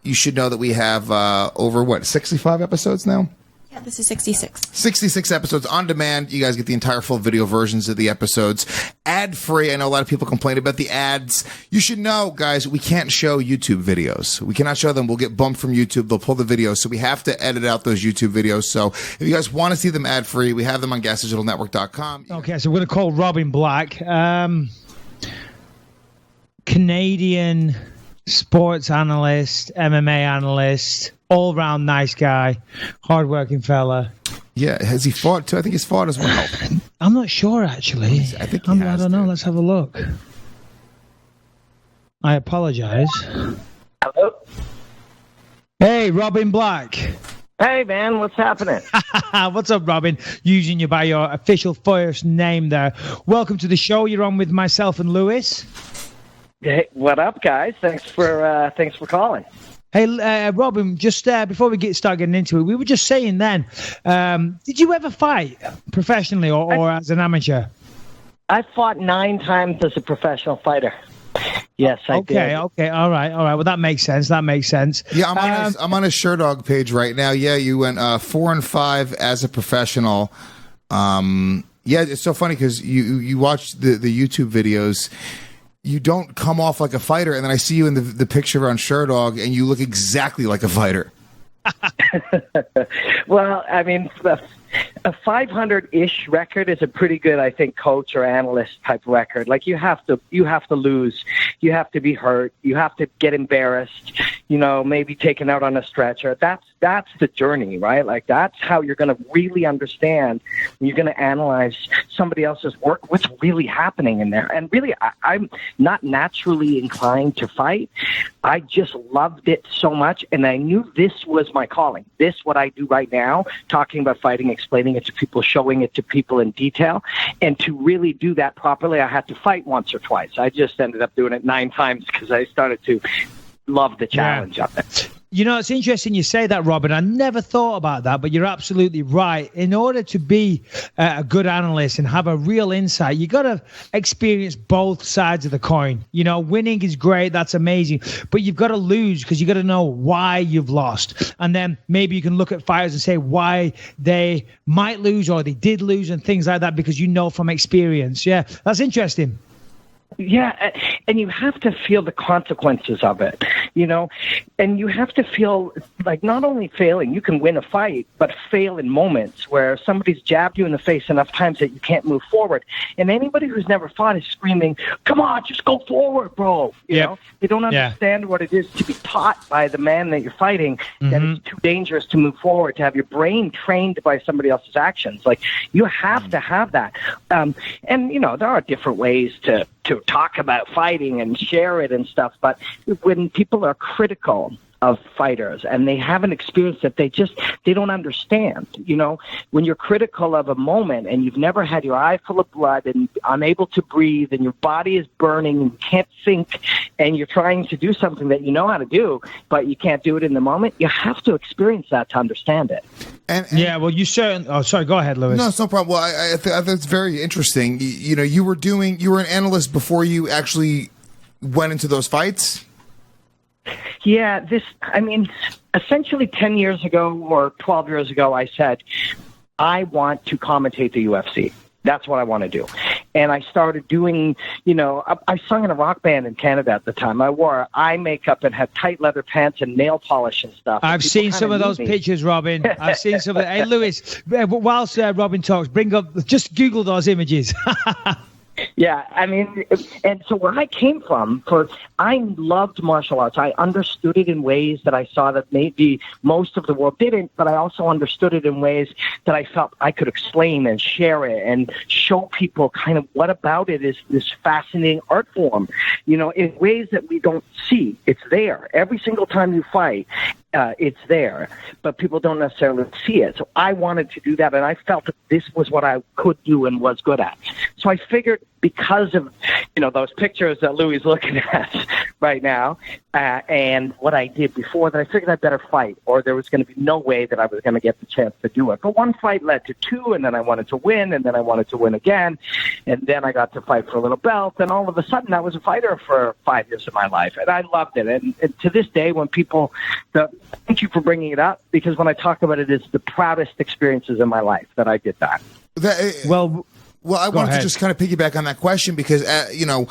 you should know that we have over, 65 episodes now? Yeah, this is 66. 66 episodes on demand. You guys get the entire full video versions of the episodes. Ad-free. I know a lot of people complain about the ads. You should know, guys, we can't show YouTube videos. We cannot show them. We'll get bumped from YouTube. They'll pull the videos. So we have to edit out those YouTube videos. So if you guys want to see them ad-free, we have them on gasdigitalnetwork.com. Okay, so we're going to call Robin Black. Canadian sports analyst, MMA analyst, all-round nice guy, hard-working fella. Yeah, has he fought too? I think he's fought as well. I'm not sure, actually. I think I don't know. Let's have a look. I apologize. Hello? Hey, Robin Black. Hey, man, what's happening? What's up, Robin? Using you by your official first name there. Welcome to the show. You're on with myself and Lewis. Hey, what up, guys? Thanks for calling. Hey, Robin, just before we start getting into it, we were just saying then, did you ever fight professionally or as an amateur? I fought 9 times as a professional fighter. Yes, I did. Okay, all right. Well, that makes sense. Yeah, I'm on his Sherdog page right now. Yeah, you went 4-5 as a professional. Yeah, it's so funny because you watch the YouTube videos. You don't come off like a fighter, and then I see you in the picture on Sherdog, and you look exactly like a fighter. Well, I mean, a 500-ish record is a pretty good, I think, coach or analyst type record. Like you have to lose, you have to be hurt, you have to get embarrassed, maybe taken out on a stretcher. That's the journey, right? Like that's how you're going to really understand. You're going to analyze somebody else's work, what's really happening in there. And really, I'm not naturally inclined to fight. I just loved it so much, and I knew this was my calling. This, what I do right now, talking about fighting, explaining it to people, showing it to people in detail. And to really do that properly, I had to fight once or twice. I just ended up doing it 9 times because I started to love the challenge of it. You know, it's interesting you say that, Robin. I never thought about that, but you're absolutely right. In order to be a good analyst and have a real insight, you got to experience both sides of the coin. You know, winning is great. That's amazing. But you've got to lose because you got to know why you've lost. And then maybe you can look at fighters and say why they might lose or they did lose and things like that because you know from experience. Yeah, that's interesting. Yeah, and you have to feel the consequences of it, you know, and you have to feel like not only failing, you can win a fight, but fail in moments where somebody's jabbed you in the face enough times that you can't move forward. And anybody who's never fought is screaming, come on, just go forward, bro. You know, they don't understand what it is to be taught by the man that you're fighting that it's too dangerous to move forward, to have your brain trained by somebody else's actions. Like, you have to have that. And, you know, there are different ways to talk about fighting and share it and stuff, but when people are critical of fighters and they have an experience that they don't understand, you know, when you're critical of a moment and you've never had your eye full of blood and unable to breathe and your body is burning and you can't think and you're trying to do something that you know how to do, but you can't do it in the moment, you have to experience that to understand it. And yeah, well, you certainly. Oh, sorry. Go ahead, Lewis. No, it's no problem. Well, I think it's very interesting. You know, you were an analyst before you actually went into those fights. Yeah, essentially 10 years ago or 12 years ago, I said, I want to commentate the UFC. That's what I want to do. And I started doing, you know, I sung in a rock band in Canada at the time. I wore eye makeup and had tight leather pants and nail polish and stuff. I've seen some of those pictures, Robin. I've seen some of it. Hey, Lewis, whilst Robin talks, just Google those images. Yeah, I mean, and so where I came from, I loved martial arts. I understood it in ways that I saw that maybe most of the world didn't, but I also understood it in ways that I felt I could explain and share it and show people kind of what about it is this fascinating art form, you know, in ways that we don't see. It's there. Every single time you fight, it's there, but people don't necessarily see it. So I wanted to do that, and I felt that this was what I could do and was good at. So I figured because of, you know, those pictures that Louis is looking at right now, and what I did before, that I figured I'd better fight, or there was going to be no way that I was going to get the chance to do it. But one fight led to two, and then I wanted to win, and then I wanted to win again, and then I got to fight for a little belt, and all of a sudden I was a fighter for 5 years of my life, and I loved it. And to this day, when people, thank you for bringing it up, because when I talk about it, it's the proudest experiences in my life that I did that. Well, I wanted to just kind of piggyback on that question because, you know,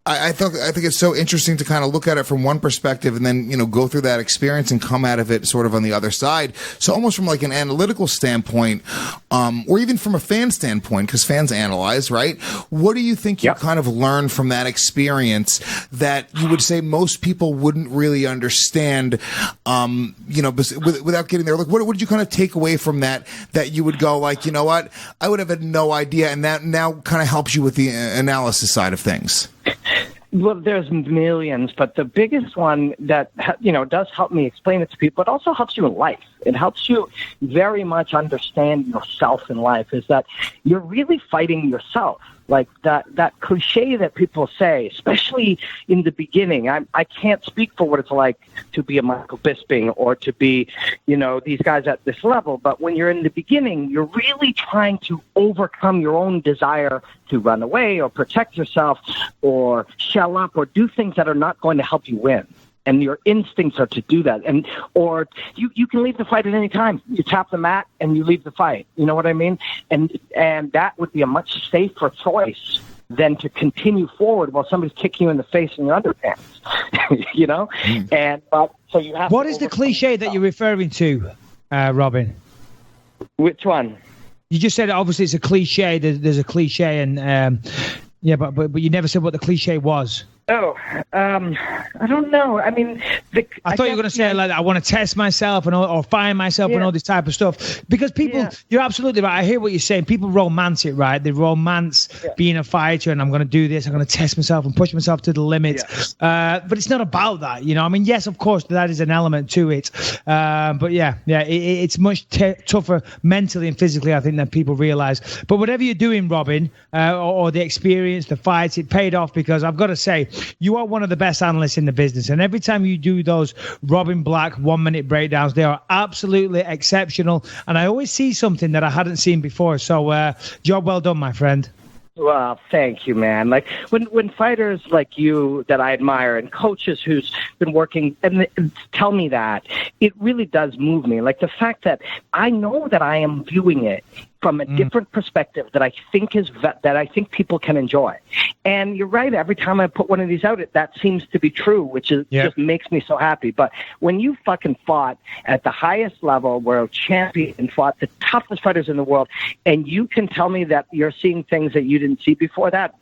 I think it's so interesting to kind of look at it from one perspective and then, you know, go through that experience and come out of it sort of on the other side. So almost from like an analytical standpoint, or even from a fan standpoint, because fans analyze, right? What do you think you kind of learned from that experience that you would say most people wouldn't really understand, you know, without getting there? Like, what did you kind of take away from that you would go like, you know what, I would have had no idea, and that now kind of helps you with the analysis side of things? Well, there's millions, but the biggest one that, you know, does help me explain it to people, but also helps you in life. It helps you very much understand yourself in life, is that you're really fighting yourself. Like that cliche that people say, especially in the beginning. I can't speak for what it's like to be a Michael Bisping or to be, you know, these guys at this level. But when you're in the beginning, you're really trying to overcome your own desire to run away or protect yourself or shell up or do things that are not going to help you win. And your instincts are to do that. Or you can leave the fight at any time. You tap the mat and you leave the fight. You know what I mean? And that would be a much safer choice than to continue forward while somebody's kicking you in the face in your underpants. You know? But so you have. What is the cliche that you're referring to, Robin? Which one? You just said obviously it's a cliche. There's a cliche, and but you never said what the cliche was. Oh, I don't know. I mean, I thought you were going to say like I want to test myself or find myself and all this type of stuff. Because people, you're absolutely right. I hear what you're saying. People romance it, right? They romance being a fighter, and I'm going to do this. I'm going to test myself and push myself to the limit. But it's not about that, you know. I mean, yes, of course, that is an element to it. But it's much tougher mentally and physically, I think, than people realize. But whatever you're doing, Robin, or the experience, the fights, it paid off, because I've got to say, you are one of the best analysts in the business. And every time you do those Robin Black 1 minute breakdowns, they are absolutely exceptional. And I always see something that I hadn't seen before. So job well done, my friend. Well, thank you, man. Like when fighters like you that I admire and coaches who's been working and tell me that, it really does move me. Like the fact that I know that I am viewing it from a different perspective that I think people can enjoy. And you're right. Every time I put one of these out, that seems to be true, which is just makes me so happy. But when you fucking fought at the highest level, world champion, and fought the toughest fighters in the world, and you can tell me that you're seeing things that you didn't see before, that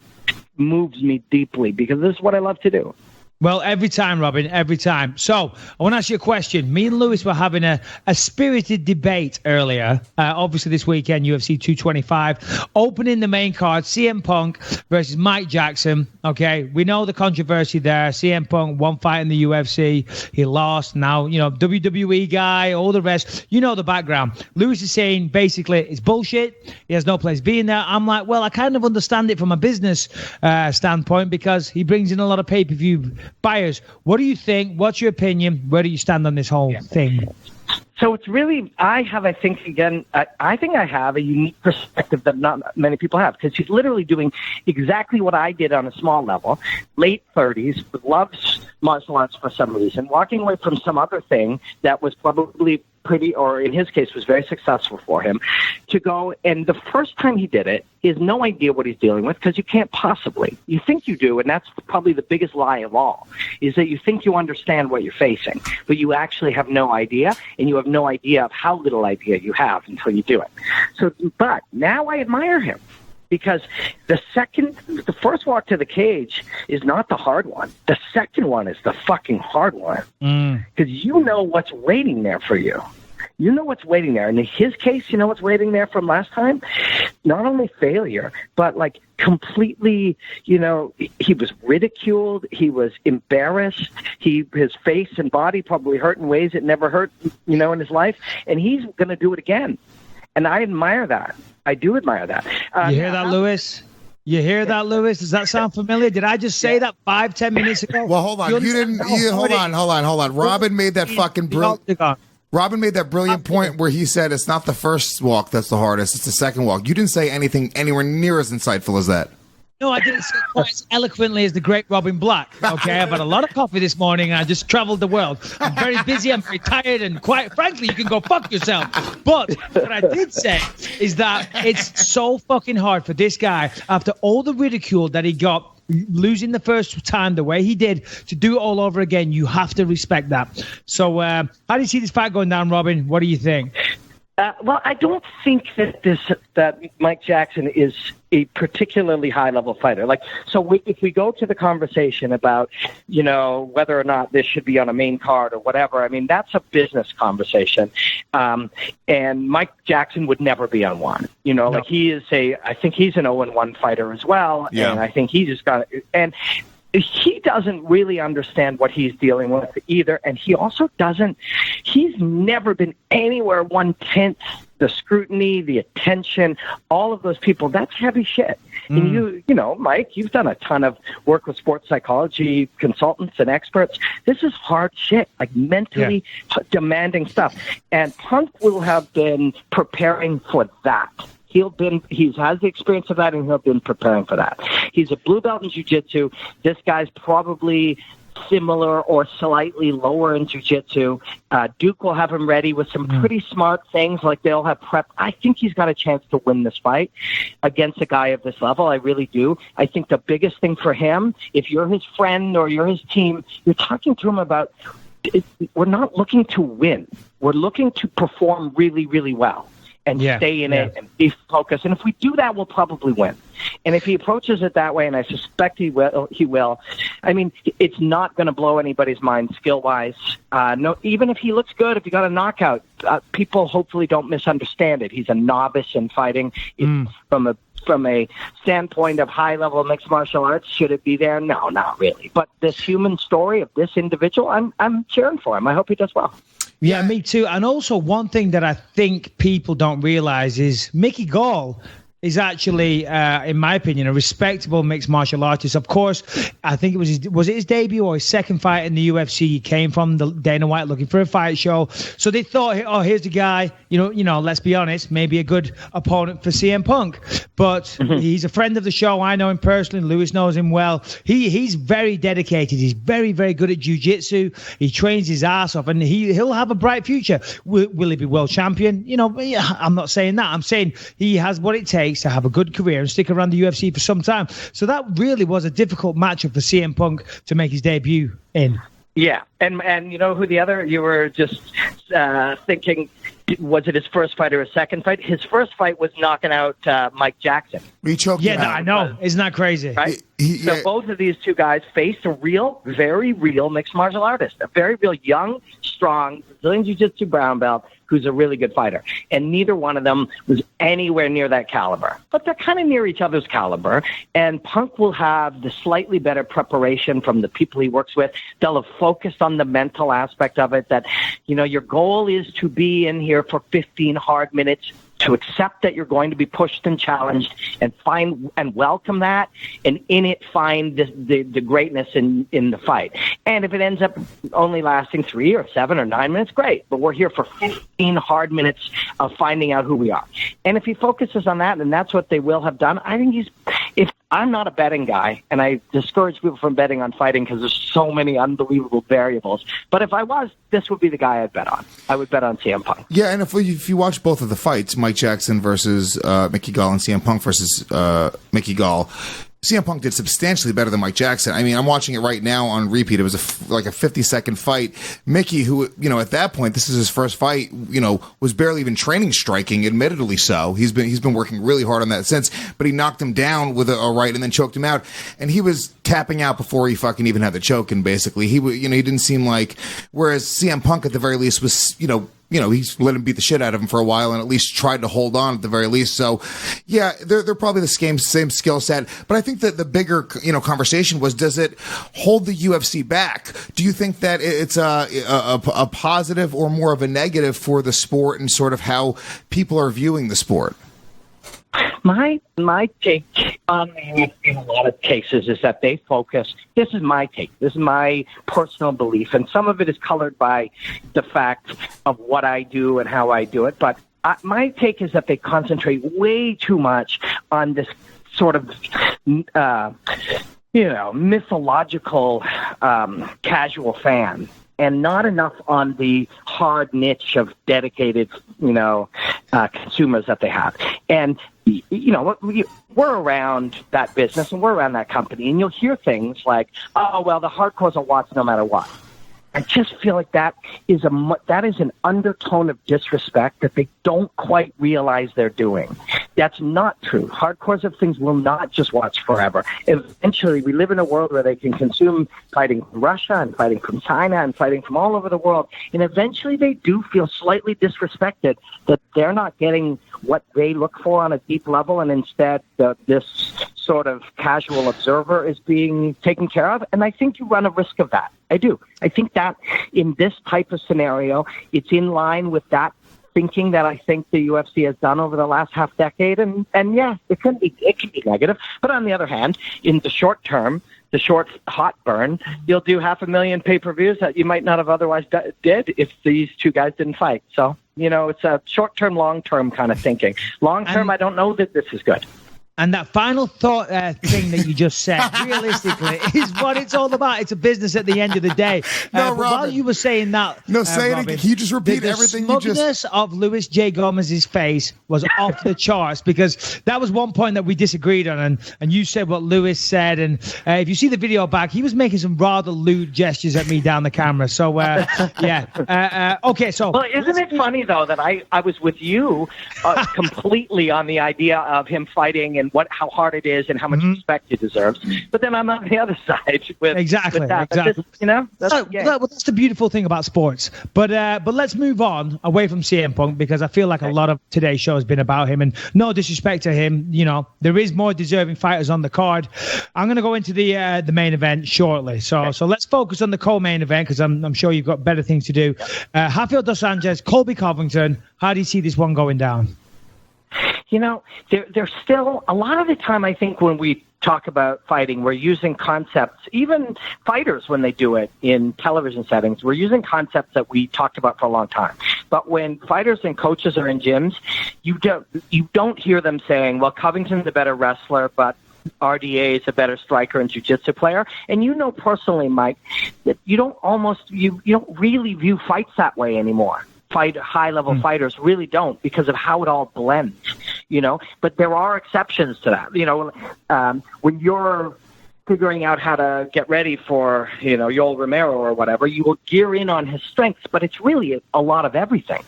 moves me deeply because this is what I love to do. Well, every time, Robin, every time. So I want to ask you a question. Me and Lewis were having a spirited debate earlier. Obviously, this weekend, UFC 225. Opening the main card, CM Punk versus Mike Jackson. Okay, we know the controversy there. CM Punk, one fight in the UFC. He lost. Now, WWE guy, all the rest. You know the background. Lewis is saying, basically, it's bullshit. He has no place being there. I'm like, well, I kind of understand it from a business standpoint because he brings in a lot of pay-per-view buyers. What do you think? What's your opinion? Where do you stand on this whole thing? So it's really, I think I have a unique perspective that not many people have, because he's literally doing exactly what I did on a small level, late 30s, loves martial arts for some reason, walking away from some other thing that was probably pretty, or in his case was very successful for him, to go, and the first time he did it, he has no idea what he's dealing with, because you can't possibly. You think you do, and that's probably the biggest lie of all, is that you think you understand what you're facing, but you actually have no idea, and you have no idea of how little idea you have until you do it. So, but now I admire him. Because the first walk to the cage is not the hard one. The second one is the fucking hard one. Because you know what's waiting there for you. You know what's waiting there. And in his case, you know what's waiting there from last time? Not only failure, but like completely, he was ridiculed. He was embarrassed. His face and body probably hurt in ways it never hurt, in his life. And he's going to do it again. And I admire that. I do admire that. You hear that, Lewis? You hear that, Lewis? Does that sound familiar? Did I just say that 5-10 minutes ago? Well, hold on. Hold on. Robin made that fucking brilliant. Robin made that brilliant point where he said it's not the first walk that's the hardest; it's the second walk. You didn't say anything anywhere near as insightful as that. No, I didn't say quite as eloquently as the great Robin Black. Okay, I've had a lot of coffee this morning and I just traveled the world. I'm very busy, I'm very tired, and quite frankly, you can go fuck yourself. But what I did say is that it's so fucking hard for this guy, after all the ridicule that he got, losing the first time the way he did, to do it all over again. You have to respect that. So how do you see this fight going down, Robin? What do you think? Well, I don't think that Mike Jackson is a particularly high-level fighter. If we go to the conversation about, whether or not this should be on a main card or whatever, I mean, that's a business conversation. And Mike Jackson would never be on one. No. I think he's an 0-1 fighter as well. Yeah. And I think he just got it. And he doesn't really understand what he's dealing with either, and he's never been anywhere 1/10 the scrutiny, the attention, all of those people. That's heavy shit. And Mike, you've done a ton of work with sports psychology consultants and experts. This is hard shit, like mentally demanding stuff. And Punk will have been preparing for that. He has the experience of that, and he'll been preparing for that. He's a blue belt in jiu-jitsu. This guy's probably similar or slightly lower in jiu-jitsu. Duke will have him ready with some pretty smart things, like they'll have prep. I think he's got a chance to win this fight against a guy of this level. I really do. I think the biggest thing for him, if you're his friend or you're his team, you're talking to him about, we're not looking to win. We're looking to perform really, really well. And stay in it and be focused. And if we do that, we'll probably win. And if he approaches it that way, and I suspect he will, I mean, it's not going to blow anybody's mind skill-wise. No, even if he looks good, if he got a knockout, people hopefully don't misunderstand it. He's a novice in fighting. From a standpoint of high-level mixed martial arts, should it be there? No, not really. But this human story of this individual, I'm cheering for him. I hope he does well. Yeah, me too. And also, one thing that I think people don't realize is Mickey Gall is actually, in my opinion, a respectable mixed martial artist. Of course, I think it was it his debut or his second fight in the UFC? He came from the Dana White looking for a fight show, so they thought, oh, here's the guy. You know, let's be honest, maybe a good opponent for CM Punk. But he's a friend of the show. I know him personally. Lewis knows him well. He's very dedicated. He's very, very good at jiu-jitsu. He trains his ass off, and he'll have a bright future. Will he be world champion? You know, I'm not saying that. I'm saying he has what it takes to have a good career and stick around the UFC for some time. So that really was a difficult matchup for CM Punk to make his debut in. Yeah, and you know who the other, you were just thinking, was it his first fight or his second fight? His first fight was knocking out Mike Jackson. He choked him out. I know. Isn't that crazy? Right? So both of these two guys faced a real, very real mixed martial artist, a very real young, strong Brazilian Jiu-Jitsu brown belt who's a really good fighter. And neither one of them was anywhere near that caliber. But they're kind of near each other's caliber. And Punk will have the slightly better preparation from the people he works with. They'll have focused on the mental aspect of it, that, you know, your goal is to be in here for 15 hard minutes, to accept that you're going to be pushed and challenged, and find and welcome that, and in it find the greatness in the fight. And if it ends up only lasting 3 or 7 or 9 minutes, great. But we're here for 15 hard minutes of finding out who we are. And if he focuses on that, and that's what they will have done, I think if I'm not a betting guy, and I discourage people from betting on fighting because there's so many unbelievable variables. But if I was, this would be the guy I'd bet on. I would bet on CM Punk. Yeah, and if you watch both of the fights, Mike Jackson versus Mickey Gall and CM Punk versus Mickey Gall, CM Punk did substantially better than Mike Jackson. I mean, I'm watching it right now on repeat. It was like a 50-second fight. Mickey, who, you know, at that point, this is his first fight, you know, was barely even training striking, admittedly so. He's been working really hard on that since, but he knocked him down with a right and then choked him out. And he was tapping out before he fucking even had the choke, and basically he didn't seem like, whereas CM Punk at the very least was, he's let him beat the shit out of him for a while and at least tried to hold on at the very least. So, yeah, they're probably the same skill set. But I think that the bigger, conversation was, does it hold the UFC back? Do you think that it's a positive or more of a negative for the sport and sort of how people are viewing the sport? My take on in a lot of cases is that they focus. This is my take. This is my personal belief, and some of it is colored by the fact of what I do and how I do it. But my take is that they concentrate way too much on this sort of, mythological casual fan, and not enough on the hard niche of dedicated, consumers that they have. And, we're around that business and we're around that company, and you'll hear things like, oh, well, the hardcores will watch no matter what. I just feel like that is an undertone of disrespect that they don't quite realize they're doing. That's not true. Hardcores of things will not just watch forever. Eventually, we live in a world where they can consume fighting from Russia and fighting from China and fighting from all over the world. And eventually they do feel slightly disrespected that they're not getting what they look for on a deep level, and instead this sort of casual observer is being taken care of. And I think you run a risk of that. I do. I think that in this type of scenario, it's in line with that thinking that I think the UFC has done over the last half decade. And yeah, it can be negative. But on the other hand, in the short term, the short hot burn, you'll do 500,000 pay-per-views that you might not have otherwise did if these two guys didn't fight. So, it's a short-term, long-term kind of thinking. Long-term, I don't know that this is good. And that final thought thing that you just said, realistically, is what it's all about. It's a business at the end of the day. But while you were saying that, say it again. Can you just repeat everything you just... The smugness of Luis J. Gomez's face was off the charts, because that was one point that we disagreed on, and you said what Luis said. And if you see the video back, he was making some rather lewd gestures at me down the camera. So, yeah. Okay, so... Well, isn't it funny, though, that I was with you completely on the idea of him fighting and how hard it is and how much respect he deserves. But then I'm on the other side with exactly. That's the beautiful thing about sports. But let's move on away from CM Punk, because I feel like a lot of today's show has been about him, and no disrespect to him, there is more deserving fighters on the card. I'm going to go into the main event shortly. So let's focus on the co-main event, because I'm sure you've got better things to do. Rafael dos Anjos, Colby Covington. How do you see this one going down? There's still a lot of the time, I think, when we talk about fighting, we're using concepts, even fighters when they do it in television settings, we're using concepts that we talked about for a long time. But when fighters and coaches are in gyms, you don't hear them saying, well, Covington's a better wrestler, but RDA is a better striker and jiu-jitsu player. And personally, Mike, that you don't really view fights that way anymore. High-level fighters really don't, because of how it all blends, But there are exceptions to that. When you're figuring out how to get ready for, Yoel Romero or whatever, you will gear in on his strengths, but it's really a lot of everything,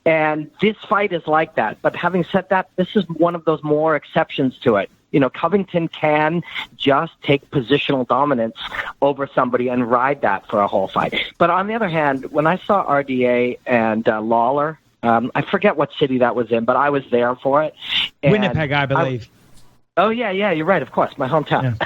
And this fight is like that. But having said that, this is one of those more exceptions to it. Covington can just take positional dominance over somebody and ride that for a whole fight. But on the other hand, when I saw RDA and Lawler, I forget what city that was in, but I was there for it. And Winnipeg, I believe. Yeah, you're right, of course, my hometown.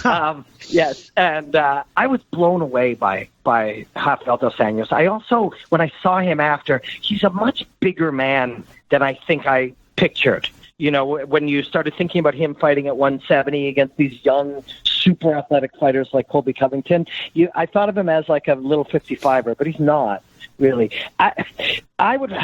Yeah. Yes, and I was blown away by Rafael dos Anjos. I also, when I saw him after, he's a much bigger man than I think I pictured. When you started thinking about him fighting at 170 against these young, super athletic fighters like Colby Covington, I thought of him as like a little 55er, but he's not, really. I would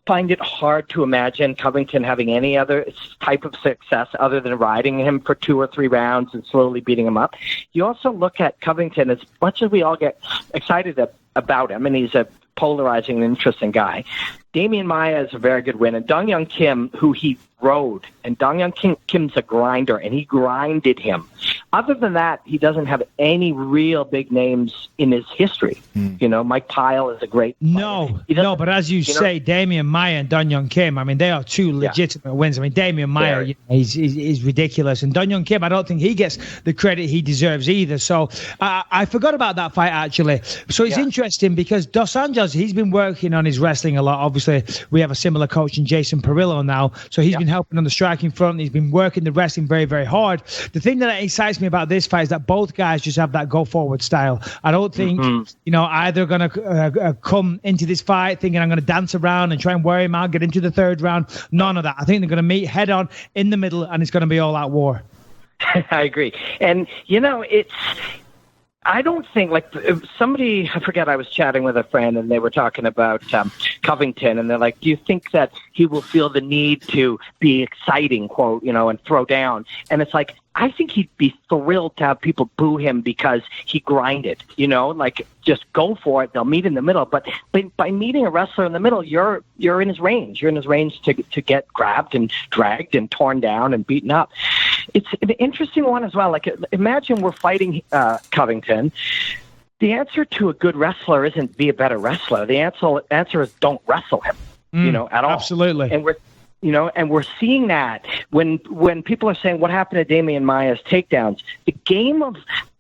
find it hard to imagine Covington having any other type of success other than riding him for 2 or 3 rounds and slowly beating him up. You also look at Covington, as much as we all get excited about him, and he's a polarizing and interesting guy, Damian Maia is a very good win, and Dong Young Kim, who he rode, and Dong Young Kim's a grinder, and he grinded him. Other than that, he doesn't have any real big names in his history. Mike Pyle is a great fighter. No, but as you say, Damian Maia and Dong Young Kim, I mean, they are 2 legitimate wins. I mean, Damian Maia, he's ridiculous, and Dong Young Kim, I don't think he gets the credit he deserves either. So I forgot about that fight, actually. So it's interesting because Dos Anjos, he's been working on his wrestling a lot. Obviously, we have a similar coach in Jason Perillo now, so he's been helping on the striking front. He's been working the wrestling very, very hard. The thing that excites me about this fight is that both guys just have that go-forward style. I don't think, either going to come into this fight thinking I'm going to dance around and try and wear him out, get into the 3rd round. None of that. I think they're going to meet head-on in the middle, and it's going to be all-out war. I agree. And, I don't think, somebody, I forget, I was chatting with a friend and they were talking about Covington, and they're like, do you think that he will feel the need to be exciting, quote, and throw down? And it's like, I think he'd be thrilled to have people boo him because he grinded, just go for it. They'll meet in the middle. But by meeting a wrestler in the middle, you're in his range. You're in his range to get grabbed and dragged and torn down and beaten up. It's an interesting one as well. Imagine we're fighting Covington. The answer to a good wrestler isn't be a better wrestler. The answer is don't wrestle him, at all. Absolutely. And we're seeing that when people are saying what happened to Damian Maia's takedowns. The game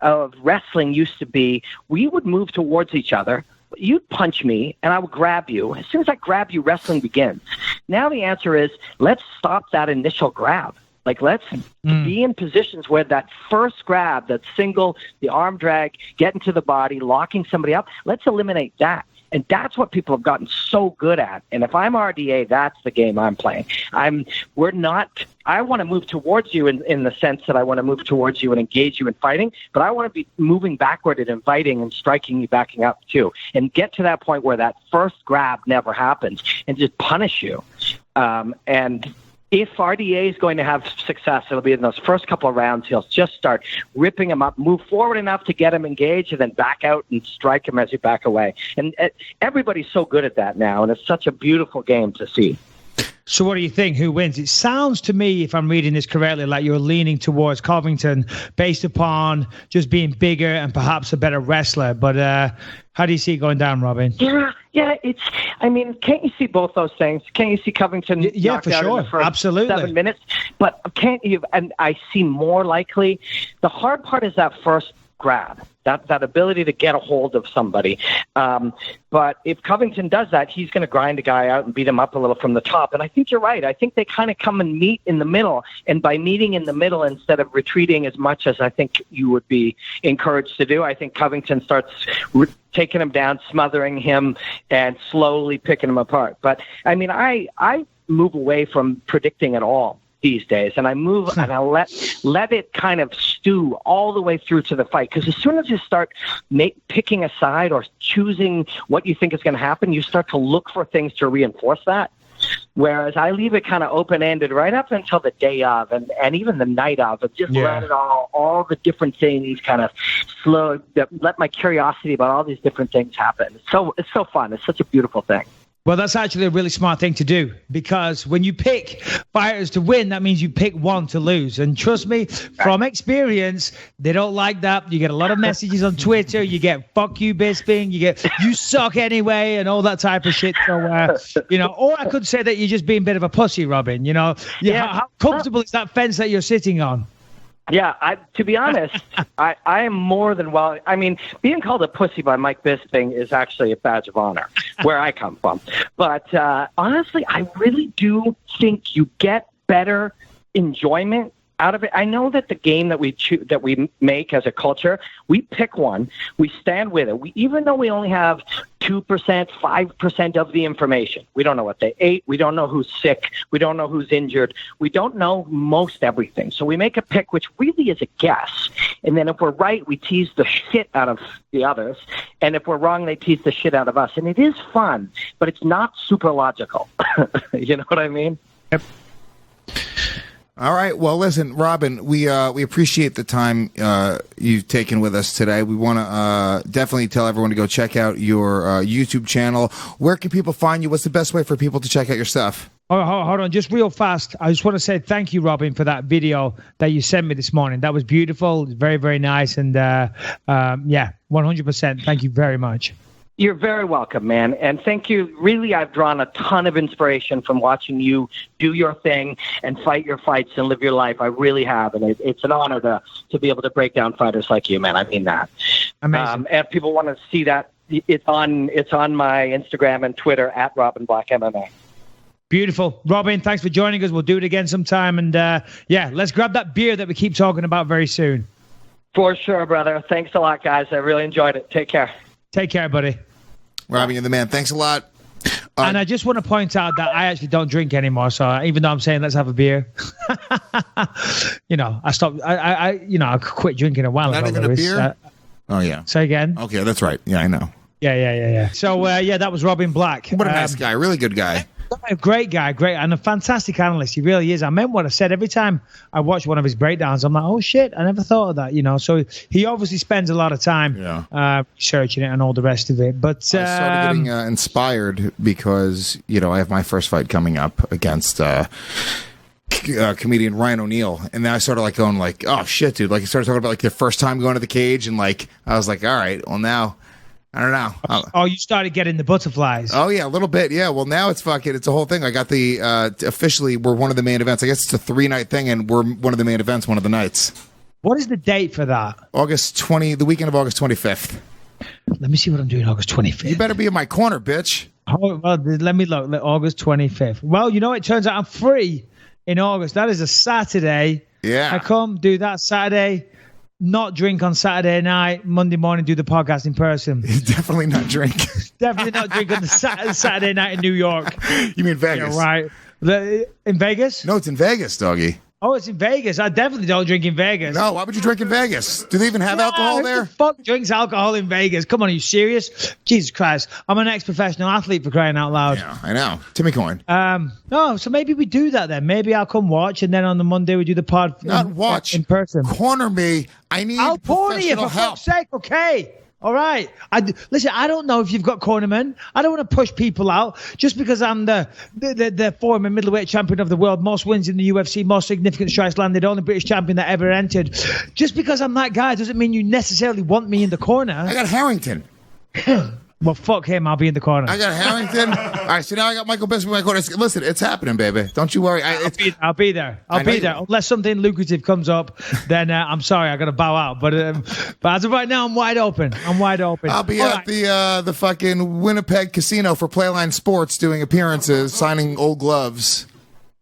of wrestling used to be we would move towards each other. You'd punch me, and I would grab you. As soon as I grab you, wrestling begins. Now the answer is let's stop that initial grab. Let's be in positions where that first grab, that single, the arm drag, get into the body, locking somebody up, let's eliminate that. And that's what people have gotten so good at. And if I'm RDA, that's the game I'm playing. I want to move towards you in the sense that I want to move towards you and engage you in fighting, but I want to be moving backward and inviting and striking you, backing up too, and get to that point where that first grab never happens and just punish you. And if RDA is going to have success, it'll be in those first couple of rounds. He'll just start ripping him up, move forward enough to get him engaged, and then back out and strike him as you back away. And everybody's so good at that now, and it's such a beautiful game to see. So what do you think? Who wins? It sounds to me, if I'm reading this correctly, like you're leaning towards Covington based upon just being bigger and perhaps a better wrestler. But how do you see it going down, Robin? Yeah, can't you see both those things? Can't you see Covington knocked for out sure. in the first Absolutely. 7 minutes? But can't you? And I see more likely. The hard part is that first grab, that ability to get a hold of somebody. But if Covington does that, he's going to grind a guy out and beat him up a little from the top. And I think you're right. I think they kind of come and meet in the middle. And by meeting in the middle instead of retreating as much as I think you would be encouraged to do, I think Covington starts taking him down, smothering him, and slowly picking him apart. But, I move away from predicting at all these days, and I move and I let it kind of stew all the way through to the fight. Because as soon as you start picking a side or choosing what you think is going to happen, you start to look for things to reinforce that. Whereas I leave it kind of open-ended right up until the day of and even the night of. And just let it all the different things kind of let my curiosity about all these different things happen. It's so fun. It's such a beautiful thing. Well, that's actually a really smart thing to do, because when you pick fighters to win, that means you pick one to lose. And trust me, from experience, they don't like that. You get a lot of messages on Twitter. You get "fuck you, Bisping." You get "you suck anyway," and all that type of shit. So, or I could say that you're just being a bit of a pussy, Robin. How comfortable is that fence that you're sitting on? Yeah, to be honest, I am more than well. I mean, being called a pussy by Mike Bisping is actually a badge of honor where I come from. But honestly, I really do think you get better enjoyment out of it. I know that the game that we make as a culture, we pick one, we stand with it. Even though we only have 2%, 5% of the information, we don't know what they ate, we don't know who's sick, we don't know who's injured, we don't know most everything. So we make a pick, which really is a guess. And then if we're right, we tease the shit out of the others. And if we're wrong, they tease the shit out of us. And it is fun, but it's not super logical. You know what I mean? Yep. All right. Well, listen, Robin, we appreciate the time you've taken with us today. We want to definitely tell everyone to go check out your YouTube channel. Where can people find you? What's the best way for people to check out your stuff? Hold on, just real fast. I just want to say thank you, Robin, for that video that you sent me this morning. That was beautiful. Very, very nice. And 100%. Thank you very much. You're very welcome, man. And thank you. Really, I've drawn a ton of inspiration from watching you do your thing and fight your fights and live your life. I really have. And it's an honor to be able to break down fighters like you, man. I mean that. Amazing. And if people want to see that, it's on my Instagram and Twitter at Robin Black MMA. Beautiful. Robin, thanks for joining us. We'll do it again sometime. And let's grab that beer that we keep talking about very soon. For sure, brother. Thanks a lot, guys. I really enjoyed it. Take care. Take care, buddy. Robin, you're the man. Thanks a lot. And I just want to point out that I actually don't drink anymore. So even though I'm saying let's have a beer, I stopped. I quit drinking a while ago. Not even a beer? Oh, yeah. Say again? Okay, that's right. Yeah, I know. Yeah. So, that was Robin Black. What a nice guy. Really good guy. A great guy, and a fantastic analyst. He really is. I meant what I said. Every time I watch one of his breakdowns, I'm like, oh, shit, I never thought of that, So he obviously spends a lot of time researching it and all the rest of it. But I started getting inspired because, I have my first fight coming up against comedian Ryan O'Neal, and then I started going oh, shit, dude. He started talking about the first time going to the cage, and I was like, all right, well, now... I don't know. Oh, you started getting the butterflies. Oh, yeah, a little bit. Yeah, well, now it's a whole thing. I got the, officially, we're one of the main events. I guess it's a 3-night thing, and we're one of the main events, one of the nights. What is the date for that? the weekend of August 25th. Let me see what I'm doing August 25th. You better be in my corner, bitch. Oh, well, let me look. August 25th. Well, it turns out I'm free in August. That is a Saturday. Yeah. I come do that Saturday. Not drink on Saturday night, Monday morning, do the podcast in person. Definitely not drink. Definitely not drink on the Saturday night in New York. You mean Vegas? Yeah, right. In Vegas? No, it's in Vegas, doggy. Oh, it's in Vegas. I definitely don't drink in Vegas. No, why would you drink in Vegas? Do they even have alcohol there? Who the fuck drinks alcohol in Vegas? Come on, are you serious? Jesus Christ. I'm an ex-professional athlete, for crying out loud. Yeah, I know. Timmy Coin. No, so maybe we do that then. Maybe I'll come watch, and then on the Monday we do the pod in person. Corner me. I need I'll corner you, for help. fuck's sake, okay? All right. Listen, I don't know if you've got cornermen. I don't want to push people out just because I'm the former middleweight champion of the world, most wins in the UFC, most significant strikes landed, only British champion that ever entered. Just because I'm that guy doesn't mean you necessarily want me in the corner. I got Harrington. Well, fuck him. I'll be in the corner. I got Harrington. All right, so now I got Michael Bisping in my corner. Listen, it's happening, baby. Don't you worry. I'll be there. I'll be there. Unless something lucrative comes up, then I'm sorry. I got to bow out. But as of right now, I'm wide open. I'll be at the fucking Winnipeg Casino for Playline Sports doing appearances, signing old gloves.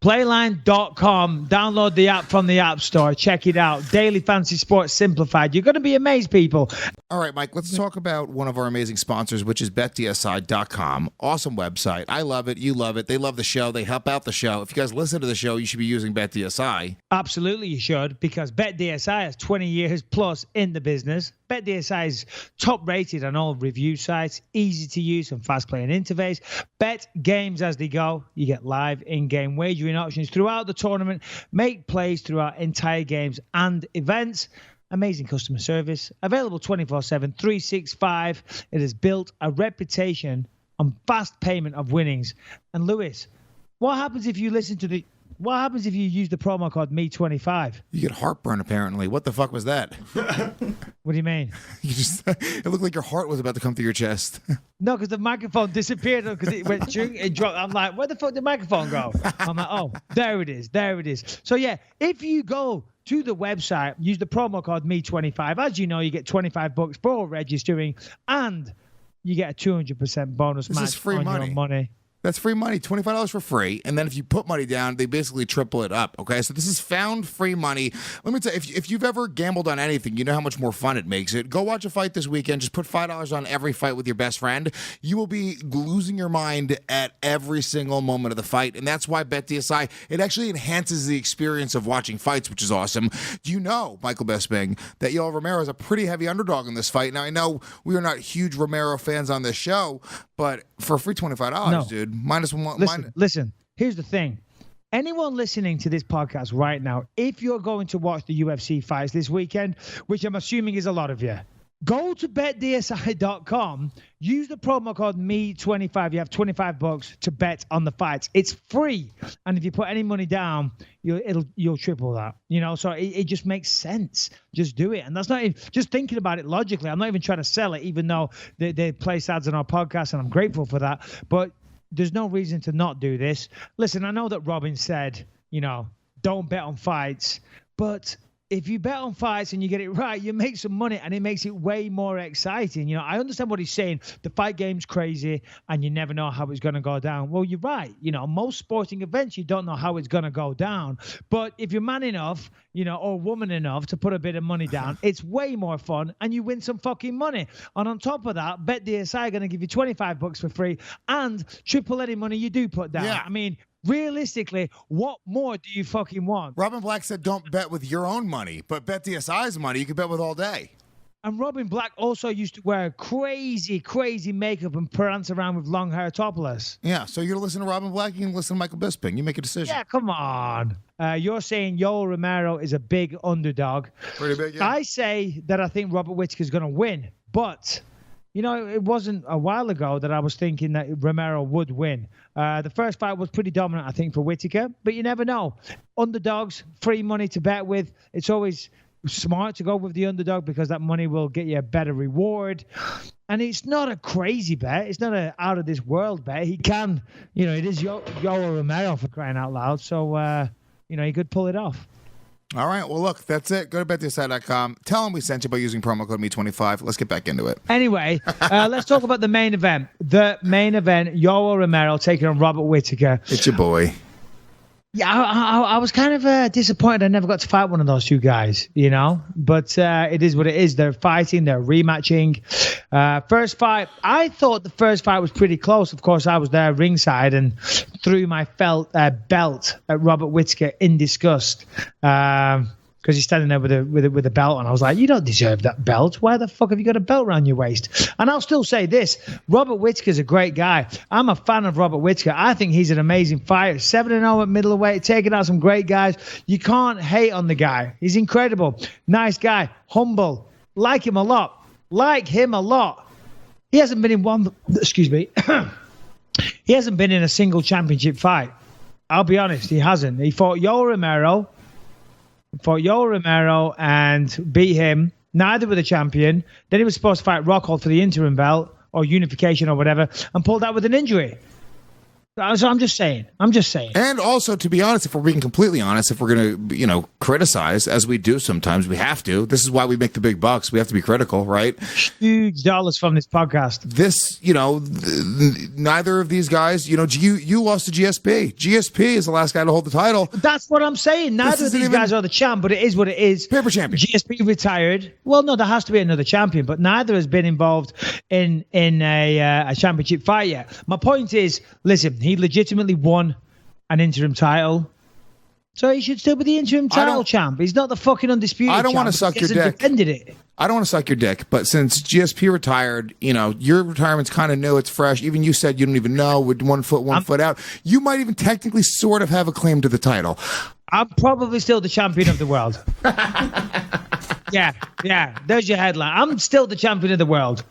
Playline.com. Download the app from the App Store. Check it out. Daily Fantasy Sports Simplified. You're going to be amazed, people. All right, Mike, let's talk about one of our amazing sponsors, which is BetDSI.com. Awesome website. I love it. You love it. They love the show. They help out the show. If you guys listen to the show, you should be using BetDSI. Absolutely, you should, because BetDSI has 20 years plus in the business. BetDSI is top rated on all review sites, easy to use and fast playing interface. Bet games as they go. You get live in-game wagering options throughout the tournament. Make plays throughout entire games and events. Amazing customer service. Available 24/7, 365. It has built a reputation on fast payment of winnings. And Lewis, what happens if you use the promo code Me25? You get heartburn, apparently. What the fuck was that? What do you mean? It looked like your heart was about to come through your chest. No, because the microphone disappeared because it went through, it dropped. I'm like, where the fuck did the microphone go? I'm like, oh, there it is. There it is. So, yeah, if you go to the website, use the promo code Me25. As you know, you get $25 for registering, and you get a 200% bonus match This is free on money. your money. That's free money, $25 for free. And then if you put money down, they basically triple it up, okay? So this is found free money. Let me tell you, if you've ever gambled on anything, you know how much more fun it makes it. Go watch a fight this weekend. Just put $5 on every fight with your best friend. You will be losing your mind at every single moment of the fight. And that's why BetDSI, it actually enhances the experience of watching fights, which is awesome. Do you know, Michael Bisping, that Yoel Romero is a pretty heavy underdog in this fight? Now, I know we are not huge Romero fans on this show, but for a free $25, dude, minus one. Listen, here's the thing. Anyone listening to this podcast right now, if you're going to watch the UFC fights this weekend, which I'm assuming is a lot of you, go to betdsi.com, use the promo code Me25. You have $25 to bet on the fights. It's free. And if you put any money down, you'll triple that. You know, so it just makes sense. Just do it. And that's not even, just thinking about it logically. I'm not even trying to sell it, even though they place ads on our podcast, and I'm grateful for that. But there's no reason to not do this. Listen, I know that Robin said, you know, don't bet on fights, but if you bet on fights and you get it right, you make some money, and it makes it way more exciting. You know, I understand what he's saying. The fight game's crazy and you never know how it's going to go down. Well, you're right. You know, most sporting events, you don't know how it's going to go down. But if you're man enough, you know, or woman enough to put a bit of money down, it's way more fun, and you win some fucking money. And on top of that, BetDSI are going to give you $25 for free and triple any money you do put down. Yeah. I mean, realistically, what more do you fucking want? Robin Black said don't bet with your own money, but BetDSI's money you can bet with all day. And Robin Black also used to wear crazy, crazy makeup and prance around with long hair topless. Yeah, so you're listening to Robin Black, you can listen to Michael Bisping. You make a decision. Yeah, come on. You're saying Yoel Romero is a big underdog. Pretty big, yeah. I say that I think Robert Whittaker is going to win, but you know, it wasn't a while ago that I was thinking that Romero would win. The first fight was pretty dominant, I think, for Whittaker, but you never know. Underdogs, free money to bet with. It's always smart to go with the underdog because that money will get you a better reward. And it's not a crazy bet. It's not an out-of-this-world bet. He can, you know, it is Yoel Romero, for crying out loud. So, you know, he could pull it off. All right. Well, look, that's it. Go to betdsi.com. Tell them we sent you by using promo code Me25. Let's get back into it. Anyway, let's talk about the main event. The main event, Yoel Romero taking on Robert Whittaker. It's your boy. Yeah, I was kind of disappointed I never got to fight one of those two guys, you know. But it is what it is. They're fighting. They're rematching. First fight, I thought the first fight was pretty close. Of course, I was there ringside and threw my belt at Robert Whittaker in disgust. Because he's standing there with a belt on. I was like, you don't deserve that belt. Why the fuck have you got a belt around your waist? And I'll still say this. Robert Whittaker's a great guy. I'm a fan of Robert Whittaker. I think he's an amazing fighter. 7-0 at middleweight, taking out some great guys. You can't hate on the guy. He's incredible. Nice guy. Humble. Like him a lot. He hasn't been in one... Excuse me. He hasn't been in a single championship fight. I'll be honest. He hasn't. He fought Yoel Romero and beat him. Neither were the champion. Then he was supposed to fight Rockhold for the interim belt or unification or whatever and pulled out with an injury. So I'm just saying. And also, to be honest, if we're being completely honest, if we're going to, criticize, as we do sometimes, we have to. This is why we make the big bucks. We have to be critical, right? Huge dollars from this podcast. This, neither of these guys, you lost to GSP. GSP is the last guy to hold the title. That's what I'm saying. Neither of these guys are the champ, but it is what it is. Paper champion. GSP retired. Well, no, there has to be another champion, but neither has been involved in a championship fight yet. My point is, listen, he legitimately won an interim title. So he should still be the interim title champ. He's not the fucking undisputed champ. I don't want to suck your dick. Defended it. I don't want to suck your dick, but since GSP retired, your retirement's kind of new. It's fresh. Even you said you don't even know with 1 foot, one foot out. You might even technically sort of have a claim to the title. I'm probably still the champion of the world. Yeah. There's your headline. I'm still the champion of the world.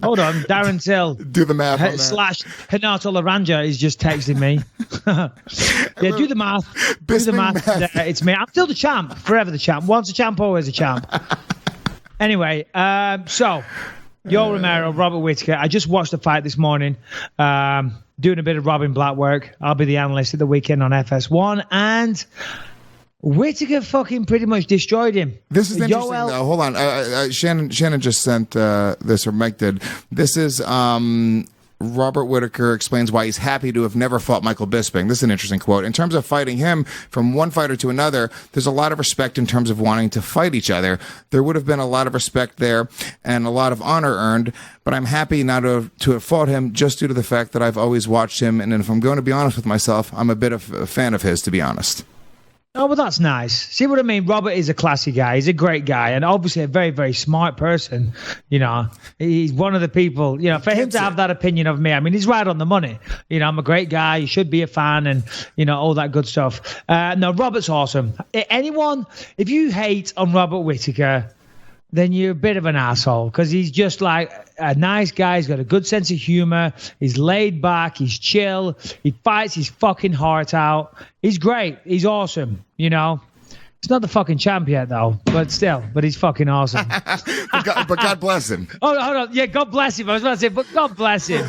Hold on, Darren Till. Do the math on that. / Renato Laranja is just texting me. Yeah, do the math. Do the math. It's me. I'm still the champ. Forever the champ. Once a champ, always a champ. Anyway, so Yoel Romero, Robert Whittaker. I just watched the fight this morning. Doing a bit of Robin Black work. I'll be the analyst at the weekend on FS1. And Whittaker fucking pretty much destroyed him. This is interesting, though. Hold on. Shannon just sent this, or Mike did. This is Robert Whittaker explains why he's happy to have never fought Michael Bisping. This is an interesting quote. In terms of fighting him from one fighter to another, there's a lot of respect in terms of wanting to fight each other. There would have been a lot of respect there and a lot of honor earned, but I'm happy not to have fought him just due to the fact that I've always watched him, and if I'm going to be honest with myself, I'm a bit of a fan of his, to be honest. Oh, well, that's nice. See what I mean? Robert is a classy guy. He's a great guy, and obviously a very, very smart person. He's one of the people, for him to have that opinion of me, I mean, he's right on the money. I'm a great guy. You should be a fan and, all that good stuff. No, Robert's awesome. Anyone, if you hate on Robert Whittaker, then you're a bit of an asshole, because he's just like a nice guy. He's got a good sense of humor. He's laid back. He's chill. He fights his fucking heart out. He's great. He's awesome. He's not the fucking champ yet, though, but he's fucking awesome. but God bless him. Oh, hold on. Yeah, God bless him. I was about to say, but God bless him.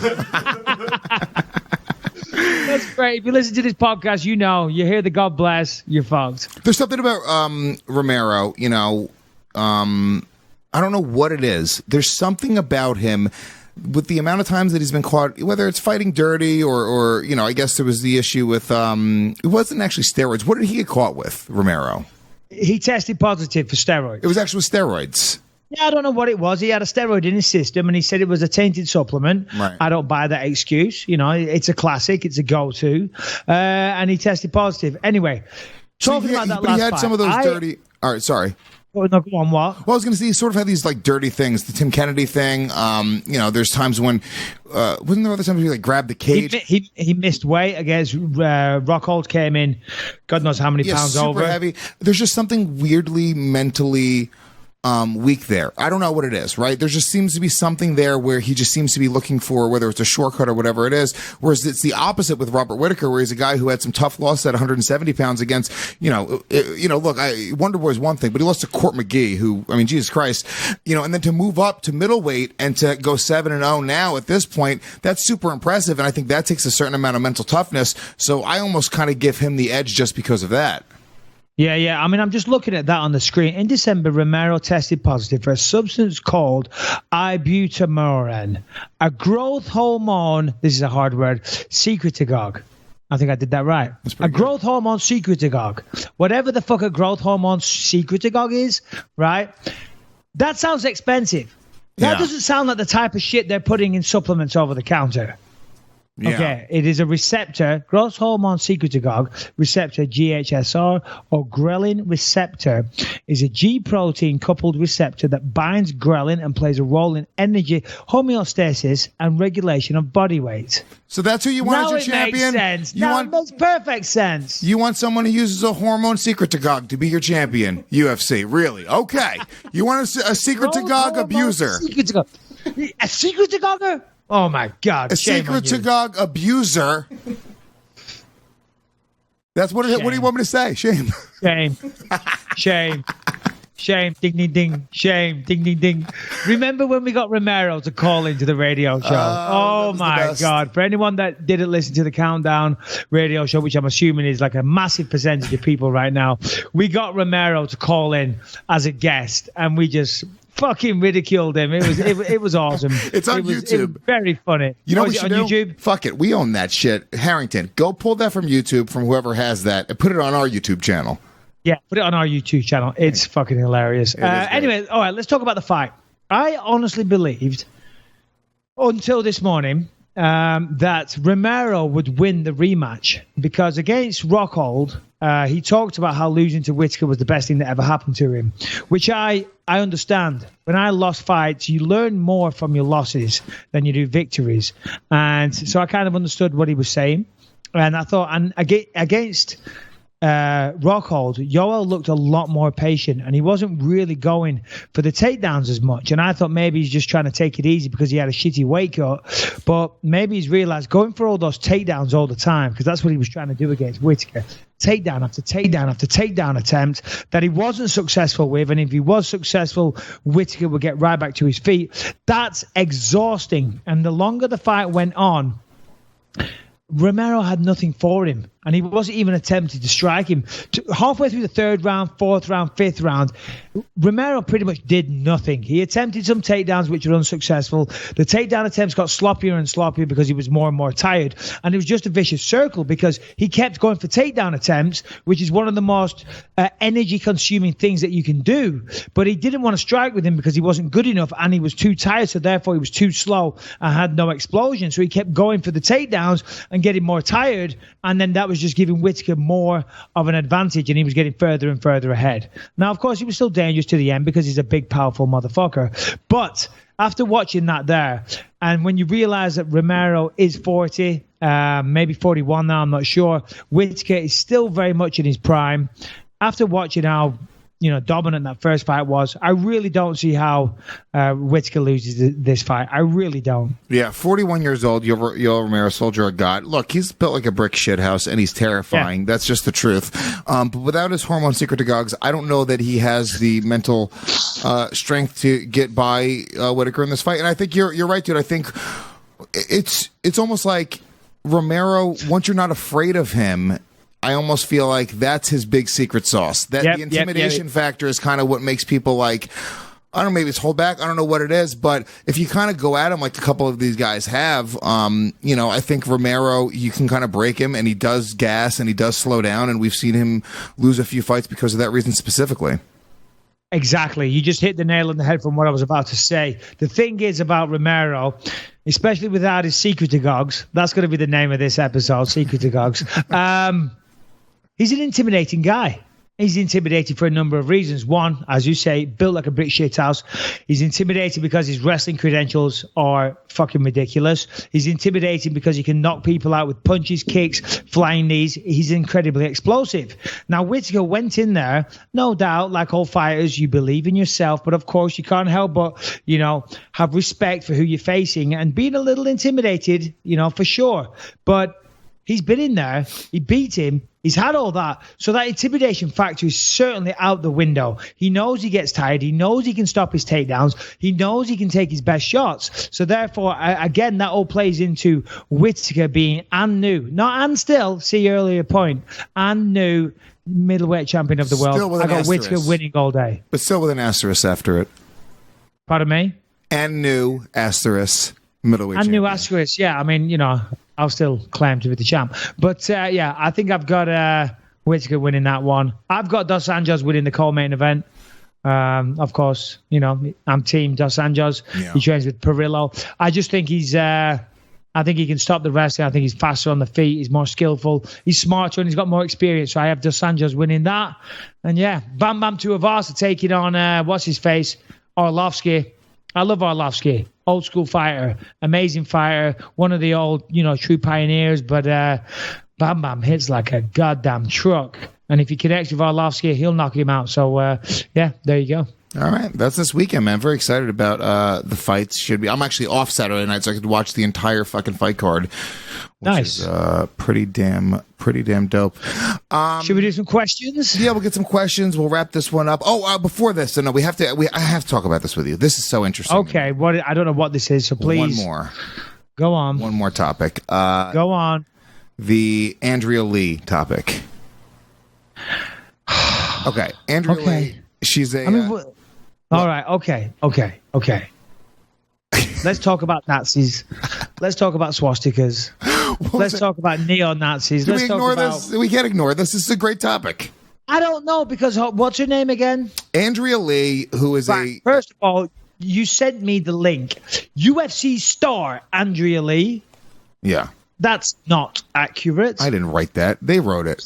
That's great. If you listen to this podcast, you hear the God bless, you're fucked. There's something about Romero, I don't know what it is. There's something about him with the amount of times that he's been caught, whether it's fighting dirty or I guess there was the issue with, it wasn't actually steroids. What did he get caught with, Romero? He tested positive for steroids. It was actually steroids. Yeah, I don't know what it was. He had a steroid in his system, and he said it was a tainted supplement. Right. I don't buy that excuse. It's a classic. It's a go-to. And he tested positive. Anyway, talking about that last fight. But he had some of those dirty... All right, sorry. Oh, no, go on, what? Well, I was going to say, he sort of had these, dirty things. The Tim Kennedy thing. There's times when... wasn't there other times he, grabbed the cage? He missed weight against... Rockhold came in, God knows how many pounds super over. Heavy. There's just something weirdly mentally... weak there. I don't know what it is, right? There just seems to be something there where he just seems to be looking for, whether it's a shortcut or whatever it is, whereas it's the opposite with Robert Whittaker, where he's a guy who had some tough loss at 170 pounds against, look, Wonder Boy is one thing, but he lost to Court McGee, who, I mean, Jesus Christ, and then to move up to middleweight and to go 7-0 now at this point, that's super impressive, and I think that takes a certain amount of mental toughness, so I almost kind of give him the edge just because of that. Yeah. I mean, I'm just looking at that on the screen. In December, Romero tested positive for a substance called ibutamoren, a growth hormone. This is a hard word. Secretagogue. I think I did that right. A growth hormone secretagogue. Whatever the fuck a growth hormone secretagogue is, right? That sounds expensive. That doesn't sound like the type of shit they're putting in supplements over the counter. Yeah. Okay, it is a receptor, growth hormone secretagogue receptor, GHSR, or ghrelin receptor, is a G protein coupled receptor that binds ghrelin and plays a role in energy homeostasis and regulation of body weight. So that's who you want as your champion? Makes sense. It makes perfect sense. You want someone who uses a hormone secretagogue to be your champion, UFC. Really? Okay. You want a secretagogue abuser. A secretagogue? Oh, my God. A secretagogue abuser. That's what it is. What do you want me to say? Shame. Shame. Ding, ding, ding. Shame. Ding, ding, ding. Remember when we got Romero to call into the radio show? Oh, my God. For anyone that didn't listen to the Countdown radio show, which I'm assuming is like a massive percentage of people right now, we got Romero to call in as a guest, and we just fucking ridiculed him. It was awesome. It's on YouTube. It was very funny. You know what we on should do? YouTube? Fuck it. We own that shit. Harrington, go pull that from YouTube, from whoever has that, and put it on our YouTube channel. Yeah, put it on our YouTube channel. It's fucking hilarious. Anyway, all right, let's talk about the fight. I honestly believed until this morning that Romero would win the rematch because against Rockhold, he talked about how losing to Whittaker was the best thing that ever happened to him, which I understand. When I lost fights, you learn more from your losses than you do victories. And so I kind of understood what he was saying. And I thought, and against Rockhold, Yoel looked a lot more patient and he wasn't really going for the takedowns as much. And I thought maybe he's just trying to take it easy because he had a shitty weight cut. But maybe he's realized going for all those takedowns all the time, because that's what he was trying to do against Whittaker. Takedown after takedown after takedown attempt that he wasn't successful with. And if he was successful, Whittaker would get right back to his feet. That's exhausting. And the longer the fight went on, Romero had nothing for him, and he wasn't even attempting to strike him. Halfway through the third round, fourth round, fifth round, Romero pretty much did nothing. He attempted some takedowns, which were unsuccessful. The takedown attempts got sloppier and sloppier because he was more and more tired, and it was just a vicious circle because he kept going for takedown attempts, which is one of the most energy-consuming things that you can do, but he didn't want to strike with him because he wasn't good enough, and he was too tired, so therefore he was too slow and had no explosion, so he kept going for the takedowns and getting more tired, and then that was just giving Whittaker more of an advantage, and he was getting further and further ahead. Now, of course, he was still dangerous to the end because he's a big, powerful motherfucker. But after watching that there, and when you realize that Romero is 40, maybe 41 now, I'm not sure, Whittaker is still very much in his prime. After watching how dominant that first fight was, I really don't see how Whittaker loses this fight. I really don't. Yeah, 41 years old, Yoel Romero, soldier of God. Look, he's built like a brick shithouse, and he's terrifying. Yeah. That's just the truth. But without his hormone secret to Gogs, I don't know that he has the mental strength to get by Whittaker in this fight. And I think you're right, dude. I think it's almost like Romero, once you're not afraid of him, I almost feel like that's his big secret sauce. That the intimidation factor is kind of what makes people like, I don't know, maybe it's hold back. I don't know what it is, but if you kind of go at him like a couple of these guys have, I think Romero, you can kind of break him, and he does gas and he does slow down, and we've seen him lose a few fights because of that reason specifically. Exactly. You just hit the nail on the head from what I was about to say. The thing is about Romero, especially without his secret to Gogs, that's going to be the name of this episode, Secret to Gogs. He's an intimidating guy. He's intimidated for a number of reasons. One, as you say, built like a brick shit house. He's intimidated because his wrestling credentials are fucking ridiculous. He's intimidated because he can knock people out with punches, kicks, flying knees. He's incredibly explosive. Now, Whittaker went in there, no doubt, like all fighters, you believe in yourself, but of course you can't help but, have respect for who you're facing and being a little intimidated, for sure. But he's been in there. He beat him. He's had all that. So that intimidation factor is certainly out the window. He knows he gets tired. He knows he can stop his takedowns. He knows he can take his best shots. So therefore, again, that all plays into Whittaker being and new. Not and still, see your earlier point, and new middleweight champion of the world. I got Whittaker winning all day. But still with an asterisk after it. Pardon me? And new asterisk middleweight champion. And new asterisk, yeah. I mean, I'll still claim to be the champ. But, I think I've got Whittaker winning that one. I've got Dos Anjos winning the co-main event. Of course, I'm team Dos Anjos. Yeah. He trains with Perillo. I just think I think he can stop the wrestling. I think he's faster on the feet. He's more skillful. He's smarter, and he's got more experience. So I have Dos Anjos winning that. And, Bam Bam Tuivasa taking on, what's-his-face, Arlovsky. I love Arlovsky. Old school fighter, amazing fighter, one of the old, true pioneers, but Bam Bam hits like a goddamn truck. And if he connects with Arlovsky, he'll knock him out. So, there you go. All right. That's this weekend, man. Very excited about the fights. I'm actually off Saturday night, so I could watch the entire fucking fight card Nice. Is, pretty damn dope. Should we do some questions? Yeah, we'll get some questions. We'll wrap this one up. Oh, before this, no, I have to talk about this with you. This is so interesting. Okay, I don't know what this is, so please. One more. Go on. One more topic. Go on. The Andrea Lee topic. Okay, Andrea Lee. She's a. All right. Okay. Let's talk about Nazis. Let's talk about swastikas. Let's talk about neo-Nazis. Let's ignore this. We can't ignore this. This is a great topic. I don't know because what's her name again? Andrea Lee, who is First of all, you sent me the link. UFC star Andrea Lee. Yeah. That's not accurate. I didn't write that. They wrote it.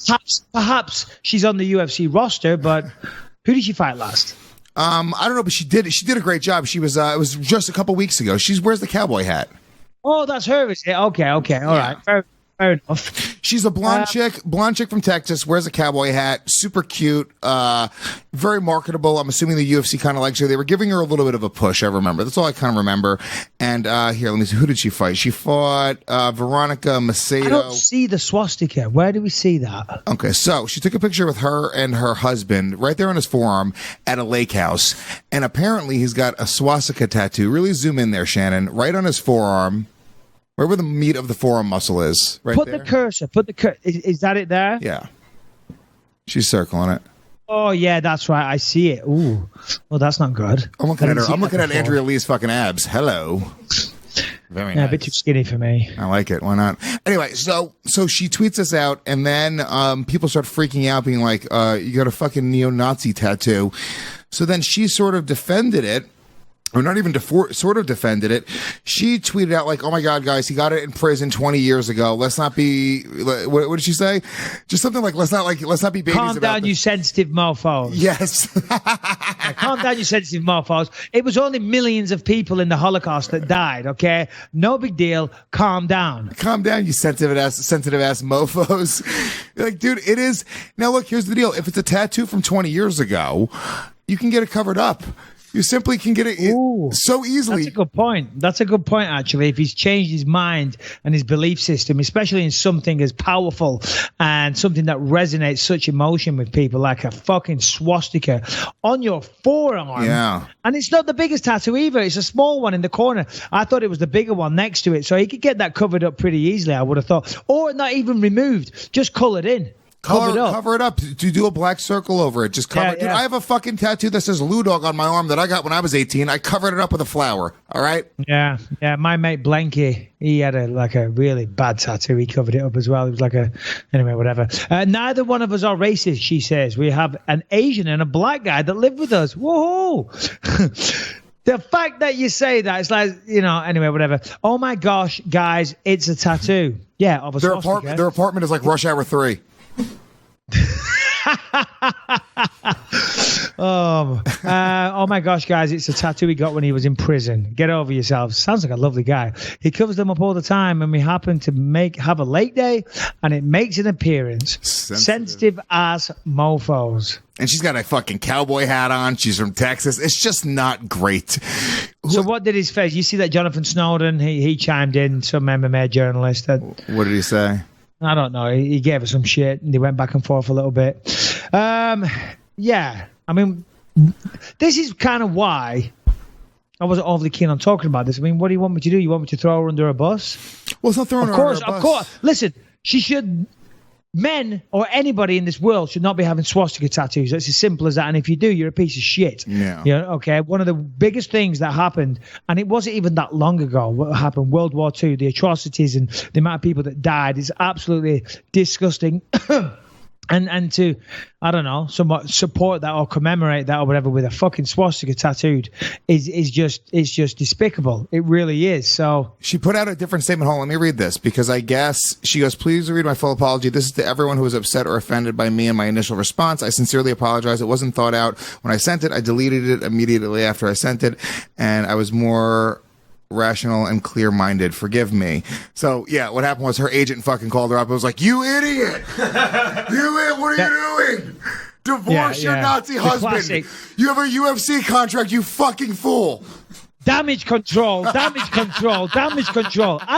Perhaps she's on the UFC roster, but who did she fight last? I don't know, but she did a great job. She was it was just a couple weeks ago. She wears the cowboy hat. Oh, that's her, is it? Okay, all right. Fair enough. She's a blonde chick from Texas, wears a cowboy hat, super cute, very marketable. I'm assuming the UFC kind of likes her. They were giving her a little bit of a push, I remember. That's all I kind of remember. And here, let me see. Who did she fight? She fought Veronica Macedo. I don't see the swastika. Where do we see that? Okay, so she took a picture with her and her husband right there on his forearm at a lake house. And apparently he's got a swastika tattoo. Really zoom in there, Shannon. Right on his forearm. Where the meat of the forearm muscle is. Right Put there. the cursor. Is that it there? Yeah. She's circling it. Oh, yeah, that's right. I see it. Ooh. Well, that's not good. I'm looking at her. I'm looking at Andrea Lee's fucking abs. Hello. Very nice. A bit too skinny for me. I like it. Why not? Anyway, so she tweets this out, and then people start freaking out, being like, you got a fucking neo-Nazi tattoo. So then she sort of defended it. Or not even sort of defended it. She tweeted out like, "Oh my God, guys, he got it in prison 20 years ago. Let's not be." What did she say? Just something like, "Let's not be babies." Calm down, you sensitive mofos. Yes. Calm down, you sensitive mofos. It was only millions of people in the Holocaust that died. Okay, no big deal. Calm down. Calm down, you sensitive ass mofos. Like, dude, it is. Now, look, here's the deal. If it's a tattoo from 20 years ago, you can get it covered up. You simply can get it so easily. That's a good point, actually. If he's changed his mind and his belief system, especially in something as powerful and something that resonates such emotion with people, like a fucking swastika on your forearm. Yeah. And it's not the biggest tattoo either. It's a small one in the corner. I thought it was the bigger one next to it. So he could get that covered up pretty easily, I would have thought. Or not even removed. Just colored in. Cover it up. Do a black circle over it. Just cover it. Dude, I have a fucking tattoo that says Lou Dog on my arm that I got when I was 18. I covered it up with a flower. All right? Yeah. My mate Blanky, he had a really bad tattoo. He covered it up as well. It was anyway, whatever. Neither one of us are racist, she says. We have an Asian and a black guy that live with us. Whoa. The fact that you say that, it's like, anyway, whatever. Oh my gosh, guys, it's a tattoo. Yeah, of a swastika. Their apartment is like Rush Hour 3. Oh my gosh, guys, it's a tattoo he got when he was in prison. Get over yourselves. Sounds like a lovely guy. He covers them up all the time, and we happen to have a late day, and it makes an appearance. Sensitive ass mofos. And she's got a fucking cowboy hat on. She's from Texas. It's just not great. So what did his face? You see that Jonathan Snowden, he chimed in, some MMA journalist. What did he say? I don't know. He gave her some shit, and they went back and forth a little bit. Yeah. I mean, this is kind of why I wasn't overly keen on talking about this. I mean, what do you want me to do? You want me to throw her under a bus? Well, it's not throwing her under a bus. Of course. Listen, she should... Men or anybody in this world should not be having swastika tattoos. It's as simple as that. And if you do, you're a piece of shit. Yeah. Okay. One of the biggest things that happened, and it wasn't even that long ago, what happened, World War II, the atrocities and the amount of people that died is absolutely disgusting. And to, I don't know, somewhat support that or commemorate that or whatever with a fucking swastika tattooed is just despicable. It really is. So she put out a different statement. Hold on, let me read this because I guess she goes, "Please read my full apology. This is to everyone who was upset or offended by me and my initial response. I sincerely apologize. It wasn't thought out when I sent it. I deleted it immediately after I sent it, and I was more rational and clear-minded. Forgive me." So yeah, what happened was her agent fucking called her up and was like, "You idiot! What are you doing? Divorce your Nazi husband. Classic. You have a UFC contract, you fucking fool." Damage control. I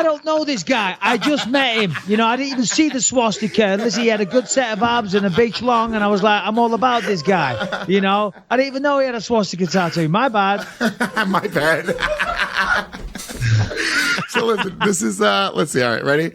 don't know this guy. I just met him. You know, I didn't even see the swastika unless he had a good set of abs and a big schlong, and I was like, I'm all about this guy. You know, I didn't even know he had a swastika tattoo. My bad. My bad. So listen, this is let's see. All right, ready?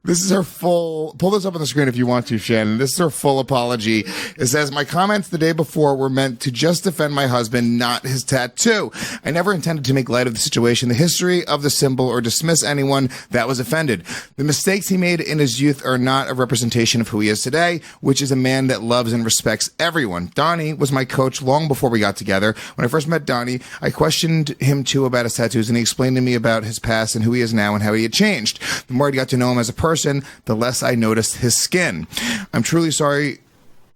This is her full. Pull this up on the screen if you want to, Shannon. This is her full apology. It says, "My comments the day before were meant to just defend my husband, not his tattoo. I never intended to make light of the situation, the history of the symbol, or dismiss anyone that was offended. The mistakes he made in his youth are not a representation of who he is today, which is a man that loves and respects everyone. Donnie was my coach long before we got together. When I first met Donnie, I questioned him too about his tattoos, and he explained to me about his past and who he is now and how he had changed. The more I got to know him as a person, the less I noticed his skin. I'm truly sorry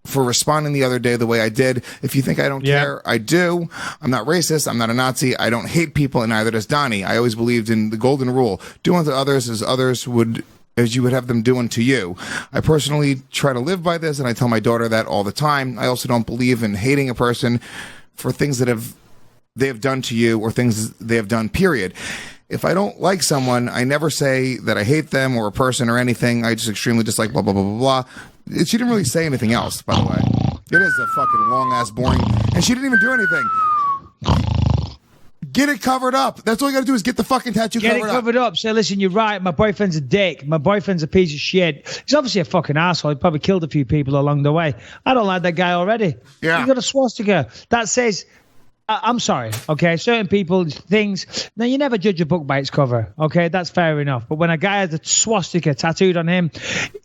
for responding the other day the way I did. If you think I don't care, I do. I'm not racist. I'm not a Nazi. I don't hate people, and neither does Donnie. I always believed in the golden rule. Do unto others as you would have them do unto you. I personally try to live by this, and I tell my daughter that all the time. I also don't believe in hating a person for things that they have done to you or things they have done, period. If I don't like someone, I never say that I hate them or a person or anything. I just extremely dislike blah, blah, blah, blah, blah. She didn't really say anything else, by the way. It is a fucking long-ass boring... And she didn't even do anything. Get it covered up. That's all you got to do is get the fucking tattoo covered up. Get it covered up. Say, listen, you're right. My boyfriend's a dick. My boyfriend's a piece of shit. He's obviously a fucking asshole. He probably killed a few people along the way. I don't like that guy already. Yeah. You got a swastika. That says... I'm sorry, okay? Certain people, things... Now, you never judge a book by its cover, okay? That's fair enough. But when a guy has a swastika tattooed on him,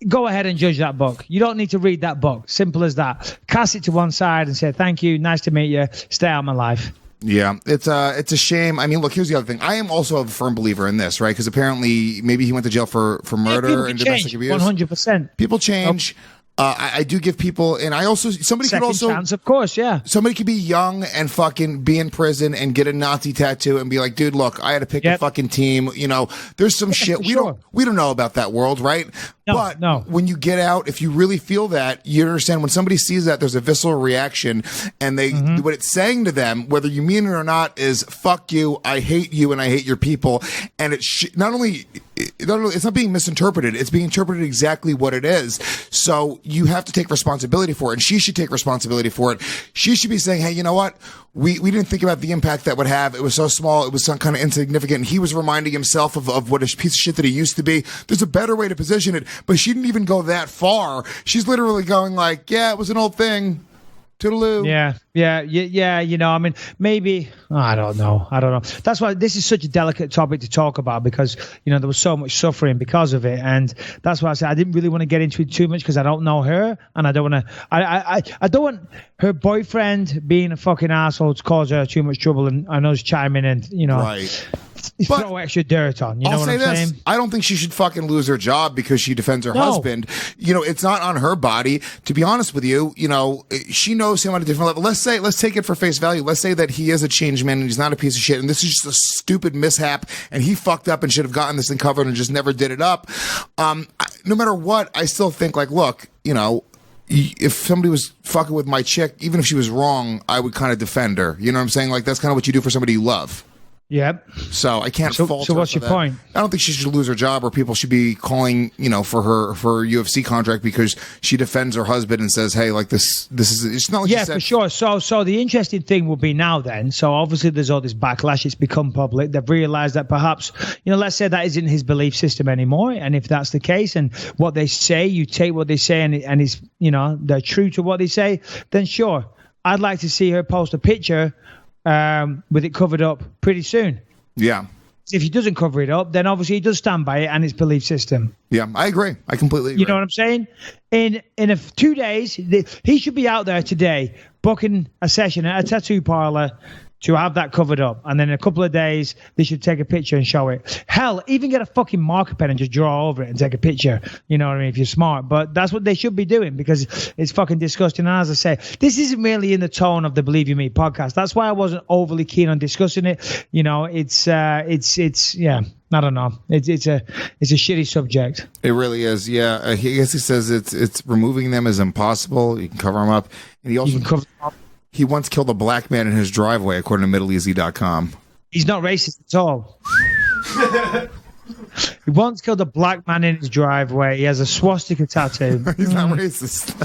go ahead and judge that book. You don't need to read that book. Simple as that. Cast it to one side and say, thank you, nice to meet you, stay out of my life. Yeah, it's a shame. I mean, look, here's the other thing. I am also a firm believer in this, right? Because apparently maybe he went to jail for murder and domestic abuse. 100%. People change. I do give people, and I also Second chance, of course, yeah. Somebody could be young and fucking be in prison and get a Nazi tattoo and be like, dude, look, I had to pick a fucking team. You know, there's some shit we don't know about that world, right? But when you get out, if you really feel that, you understand when somebody sees that, there's a visceral reaction, and what it's saying to them, whether you mean it or not, is fuck you, I hate you, and I hate your people. And it's not only it's not being misinterpreted, it's being interpreted exactly what it is. So you have to take responsibility for it, and she should take responsibility for it. She should be saying, hey, you know what? We didn't think about the impact that would have. It was so small. It was some kind of insignificant. And he was reminding himself of what a piece of shit that he used to be. There's a better way to position it, but she didn't even go that far. She's literally going like, yeah, it was an old thing. Toodaloo. Yeah. You know, I mean, maybe, I don't know. That's why this is such a delicate topic to talk about, because, you know, there was so much suffering because of it. And that's why I said I didn't really want to get into it too much, because I don't know her, and I don't want to, I don't want her boyfriend being a fucking asshole to cause her too much trouble, and I know he's chiming in, you know. Right. Throw extra dirt on. You know what I'm saying? I don't think she should fucking lose her job because she defends her husband. You know, it's not on her body. To be honest with you, you know, she knows him on a different level. Let's take it for face value. Let's say that he is a changed man and he's not a piece of shit, and this is just a stupid mishap, and he fucked up and should have gotten this thing covered and just never did it up. No matter what, I still think, like, look, you know, if somebody was fucking with my chick, even if she was wrong, I would kind of defend her. You know what I'm saying? Like, that's kind of what you do for somebody you love. Yep. So I can't fault her. So what's your point? I don't think she should lose her job, or people should be calling, you know, for her UFC contract because she defends her husband and says, "Hey, like this is." It's not like for sure. So the interesting thing will be now then. So obviously there's all this backlash. It's become public. They've realized that perhaps, you know, let's say that isn't his belief system anymore. And if that's the case, and what they say, you take what they say, and it's, you know, they're true to what they say, then sure, I'd like to see her post a picture with it covered up pretty soon. Yeah. If he doesn't cover it up, then obviously he does stand by it and his belief system. Yeah, I agree. I completely agree. You know what I'm saying? In 2 days, he should be out there today booking a session at a tattoo parlor to have that covered up. And then in a couple of days, they should take a picture and show it. Hell, even get a fucking marker pen and just draw over it and take a picture. You know what I mean? If you're smart. But that's what they should be doing, because it's fucking disgusting. And as I say, this isn't really in the tone of the Believe You Me podcast. That's why I wasn't overly keen on discussing it. You know, it's yeah, I don't know. It's a shitty subject. It really is. Yeah. I guess he says it's removing them is impossible. You can cover them up. And he also he once killed a black man in his driveway, according to middleeasy.com. He's not racist at all. He once killed a black man in his driveway. He has a swastika tattoo. He's not racist.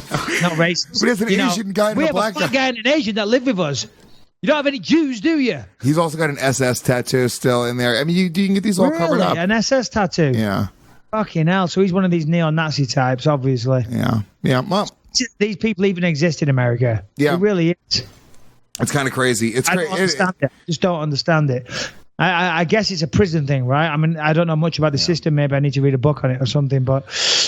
Not racist. But he has an Asian guy and a black We have a black guy and an Asian that live with us. You don't have any Jews, do you? He's also got an SS tattoo still in there. I mean, you can get these all covered up. An SS tattoo? Yeah. Fucking hell. So he's one of these neo-Nazi types, obviously. Yeah. Yeah. Well, these people even exist in America. Yeah. It really is. It's kind of crazy. It's I don't understand it. Just don't understand it. I guess it's a prison thing, right? I mean, I don't know much about the system. Maybe I need to read a book on it or something. But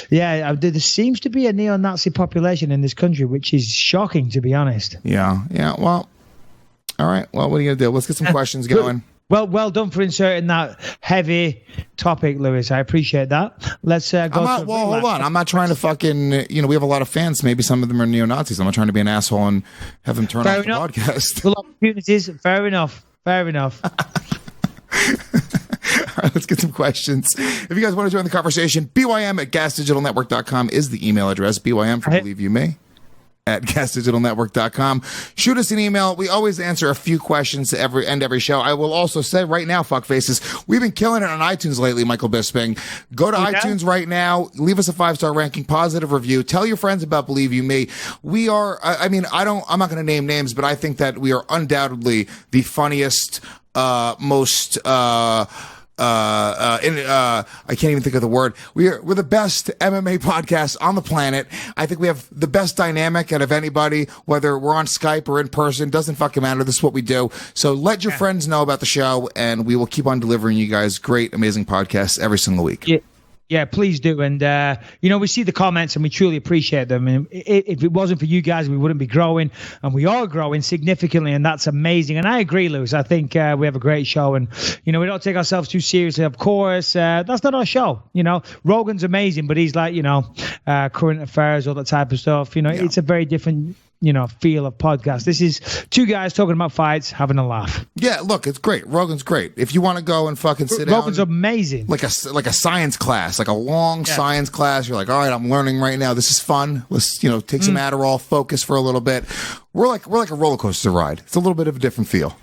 yeah, there seems to be a neo-Nazi population in this country, which is shocking, to be honest. Yeah. Yeah. Well, all right. Well, what are you going to do? Let's get some questions going. Well done for inserting that heavy topic, Lewis. I appreciate that. Let's go. Hold on. I'm not trying to fucking. We have a lot of fans. Maybe some of them are neo-Nazis. I'm not trying to be an asshole and have them turn off the podcast. Full opportunities. Fair enough. All right, let's get some questions. If you guys want to join the conversation, bym@gasdigitalnetwork.com is the email address. BYM for Believe You Me at gasdigitalnetwork.com. Shoot us an email. We always answer a few questions to every show. I will also say right now, fuckfaces, we've been killing it on iTunes lately, Michael Bisping. Go to iTunes right now. Leave us a 5-star ranking, positive review. Tell your friends about Believe You Me. We are, I'm not going to name names, but I think that we are undoubtedly the funniest, most, I can't even think of the word. We're the best MMA podcast on the planet. I think we have the best dynamic out of anybody, whether we're on Skype or in person. Doesn't fucking matter. This is what we do. So let your friends know about the show, and we will keep on delivering you guys great, amazing podcasts every single week. Yeah, please do. And, we see the comments and we truly appreciate them. And if it wasn't for you guys, we wouldn't be growing. And we are growing significantly, and that's amazing. And I agree, Lewis. I think we have a great show. And, we don't take ourselves too seriously, of course. That's not our show. Rogan's amazing, but he's like, current affairs, all that type of stuff. It's a very different feel of podcast. This is two guys talking about fights, having a laugh. Yeah, look, it's great. Rogan's great. If you want to go and fucking sit down, Rogan's amazing. Like a science class, like a long science class. You're like, all right, I'm learning right now. This is fun. Let's take some Adderall, focus for a little bit. We're like a roller coaster ride. It's a little bit of a different feel.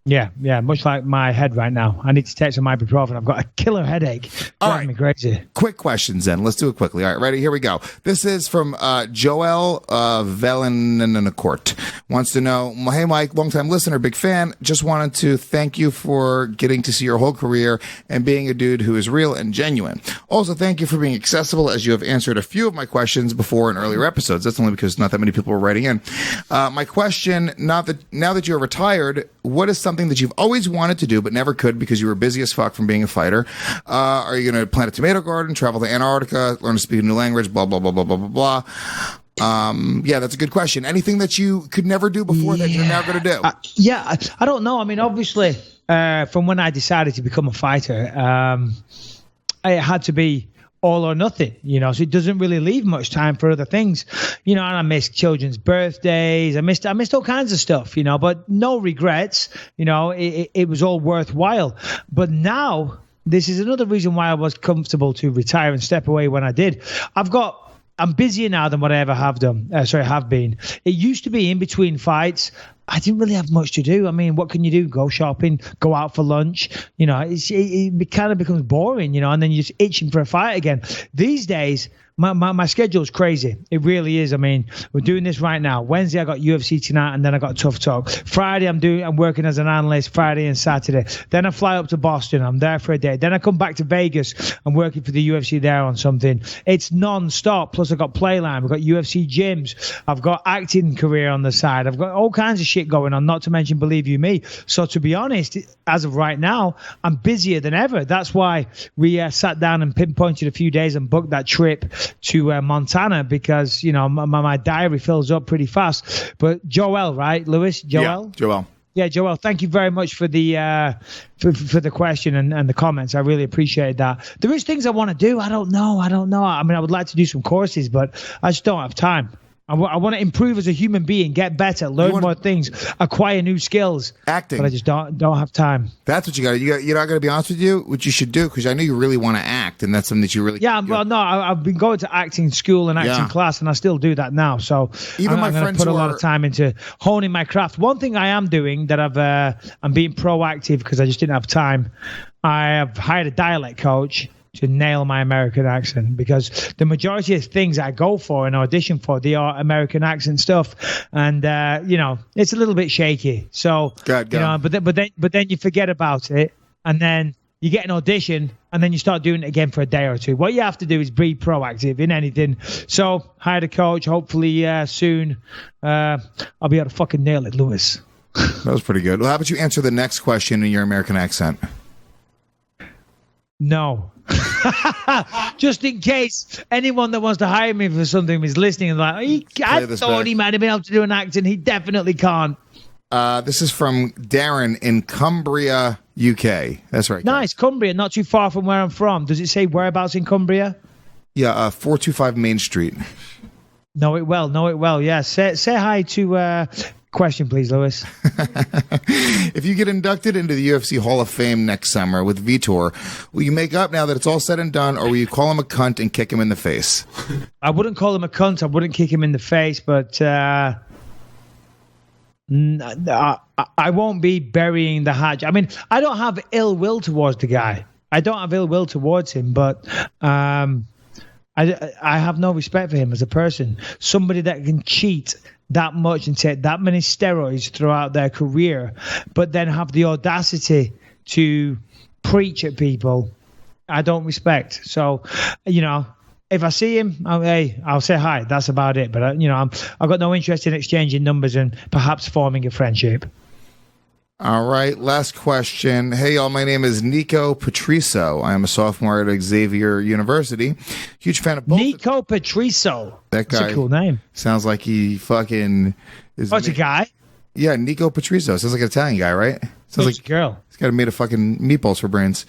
Yeah, much like my head right now. I need to take some ibuprofen. I've got a killer headache. Driving me crazy. Quick questions then. Let's do it quickly. All right, ready? Here we go. This is from Joel Velencourt. Wants to know, hey, Mike, long-time listener, big fan. Just wanted to thank you for getting to see your whole career and being a dude who is real and genuine. Also, thank you for being accessible, as you have answered a few of my questions before in earlier episodes. That's only because not that many people were writing in. My question, now that you're retired, what is something that you've always wanted to do but never could because you were busy as fuck from being a fighter? Are you going to plant a tomato garden, travel to Antarctica, learn to speak a new language, blah, blah, blah, blah, blah, blah, blah? Yeah, that's a good question. Anything that you could never do before that you're now going to do? I don't know. I mean, obviously, from when I decided to become a fighter, it had to be all or nothing, so it doesn't really leave much time for other things, and I missed children's birthdays. I missed all kinds of stuff, but no regrets, it was all worthwhile. But now this is another reason why I was comfortable to retire and step away when I did. I'm busier now than what I ever have done. Have been. It used to be in between fights, I didn't really have much to do. I mean, what can you do? Go shopping, go out for lunch. It kind of becomes boring, and then you're just itching for a fight again. These days, my schedule is crazy. It really is. I mean, we're doing this right now. Wednesday, I got UFC tonight, and then I got Tough Talk. Friday, I'm working as an analyst Friday and Saturday. Then I fly up to Boston. I'm there for a day. Then I come back to Vegas. I'm working for the UFC there on something. It's non-stop. Plus, I've got Playline. We've got UFC gyms. I've got acting career on the side. I've got all kinds of shit going on, not to mention Believe You Me. So to be honest, as of right now, I'm busier than ever. That's why we sat down and pinpointed a few days and booked that trip to Montana, because my diary fills up pretty fast. But Joel, right, Lewis? Joel? Yeah, Joel, thank you very much for the for the question and the comments. I really appreciate that. There is things I want to do. I don't know. I mean, I would like to do some courses, but I just don't have time. I want to improve as a human being, get better, learn more things, acquire new skills. Acting. But I just don't have time. That's what you got. You're not going to be honest with you. What you should do, because I know you really want to act, and that's something that you really. Yeah, well, no, I've been going to acting school and acting class, and I still do that now. So even I'm going to put a lot of time into honing my craft. One thing I am doing that I'm being proactive because I just didn't have time. I have hired a dialect coach to nail my American accent, because the majority of things I go for and audition for, they are American accent stuff, and it's a little bit shaky. So but then you forget about it, and then you get an audition, and then you start doing it again for a day or two. What you have to do is be proactive in anything. So hired a coach. Hopefully soon I'll be able to fucking nail it, Lewis. That was pretty good. Well, how about you answer the next question in your American accent? No. Just in case anyone that wants to hire me for something is listening and I thought he might have been able to do an accent. He definitely can't. This is from Darren in Cumbria, UK. That's right. Nice. Cumbria, not too far from where I'm from. Does it say whereabouts in Cumbria? Yeah, 425 Main Street. Know it well. Yeah. Say hi to... Question, please, Lewis. If you get inducted into the UFC Hall of Fame next summer with Vitor, will you make up now that it's all said and done, or will you call him a cunt and kick him in the face? I wouldn't call him a cunt. I wouldn't kick him in the face, but I won't be burying the hatch. I mean, I don't have ill will towards the guy. I don't have ill will towards him, but I have no respect for him as a person. Somebody that can cheat that much and take that many steroids throughout their career, but then have the audacity to preach at people, I don't respect. So, if I see him, I'll say hi. That's about it. But I've got no interest in exchanging numbers and perhaps forming a friendship. All right, last question. Hey, y'all, my name is Nico Patriso. I am a sophomore at Xavier University. Huge fan of both. Nico Patriso. That guy. That's a cool name. Sounds like he fucking is. Oh, it's a guy? Yeah, Nico Patriso. Sounds like an Italian guy, right? Sounds like a girl. He's got made of fucking meatballs for brains.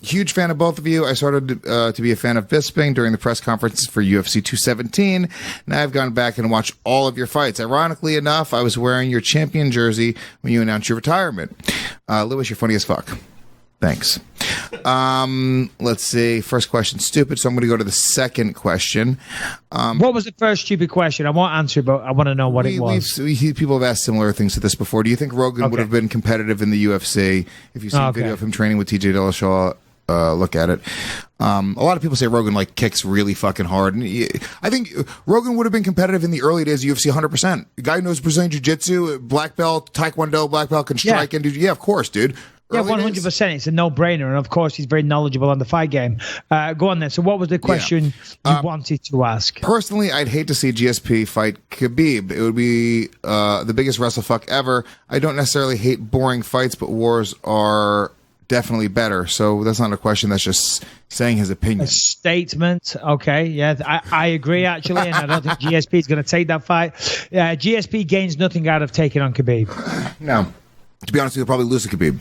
Huge fan of both of you. I started to be a fan of Bisping during the press conferences for UFC 217. Now I've gone back and watched all of your fights. Ironically enough, I was wearing your champion jersey when you announced your retirement. Lewis, you're funny as fuck. Thanks. Let's see. First question, stupid. So I'm going to go to the second question. What was the first stupid question? I won't answer, but I want to know what it was. People have asked similar things to this before. Do you think Rogan would have been competitive in the UFC if you see a video of him training with TJ Dillashaw? Look at it. A lot of people say Rogan kicks really fucking hard. And I think Rogan would have been competitive in the early days of UFC 100%. The guy knows Brazilian Jiu-Jitsu, black belt, Taekwondo, black belt, can strike. And yeah, of course, dude. Yeah, 100%. It's a no-brainer. And, of course, he's very knowledgeable on the fight game. Go on then. So what was the question you wanted to ask? Personally, I'd hate to see GSP fight Khabib. It would be the biggest wrestlefuck ever. I don't necessarily hate boring fights, but wars are definitely better. So that's not a question. That's just saying his opinion. A statement. Okay. Yeah, I agree, actually. And I don't think GSP is going to take that fight. GSP gains nothing out of taking on Khabib. No. To be honest, he'll probably lose to Khabib.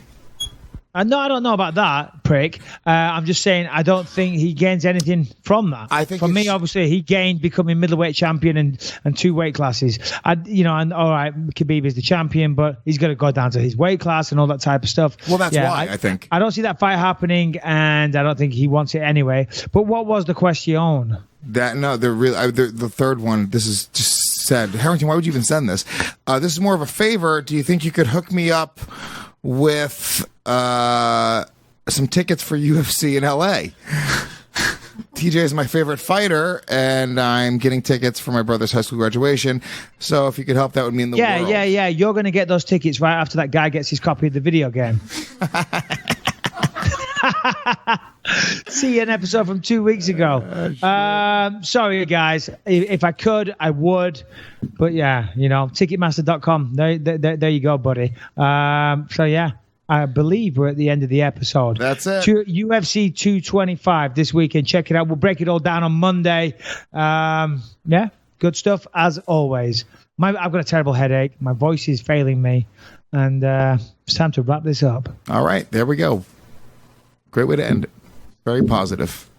No, I don't know about that, prick. I'm just saying I don't think he gains anything from that. I think for me, obviously, he gained becoming middleweight champion and 2 weight classes. And all right, Khabib is the champion, but he's got to go down to his weight class and all that type of stuff. Well, that's why I think I don't see that fight happening, and I don't think he wants it anyway. But what was the question? The third one. This is just said, Harrington. Why would you even send this? This is more of a favor. Do you think you could hook me up with some tickets for UFC in LA? TJ is my favorite fighter, and I'm getting tickets for my brother's high school graduation. So if you could help, that would mean the world. Yeah. You're going to get those tickets right after that guy gets his copy of the video game. See you an episode from 2 weeks ago. Sorry, guys. If I could, I would. But yeah, Ticketmaster.com. There you go, buddy. So yeah, I believe we're at the end of the episode. That's it. UFC 225 this weekend. Check it out. We'll break it all down on Monday. Yeah, good stuff as always. I've got a terrible headache. My voice is failing me. And it's time to wrap this up. All right, there we go. Great way to end it. Very positive.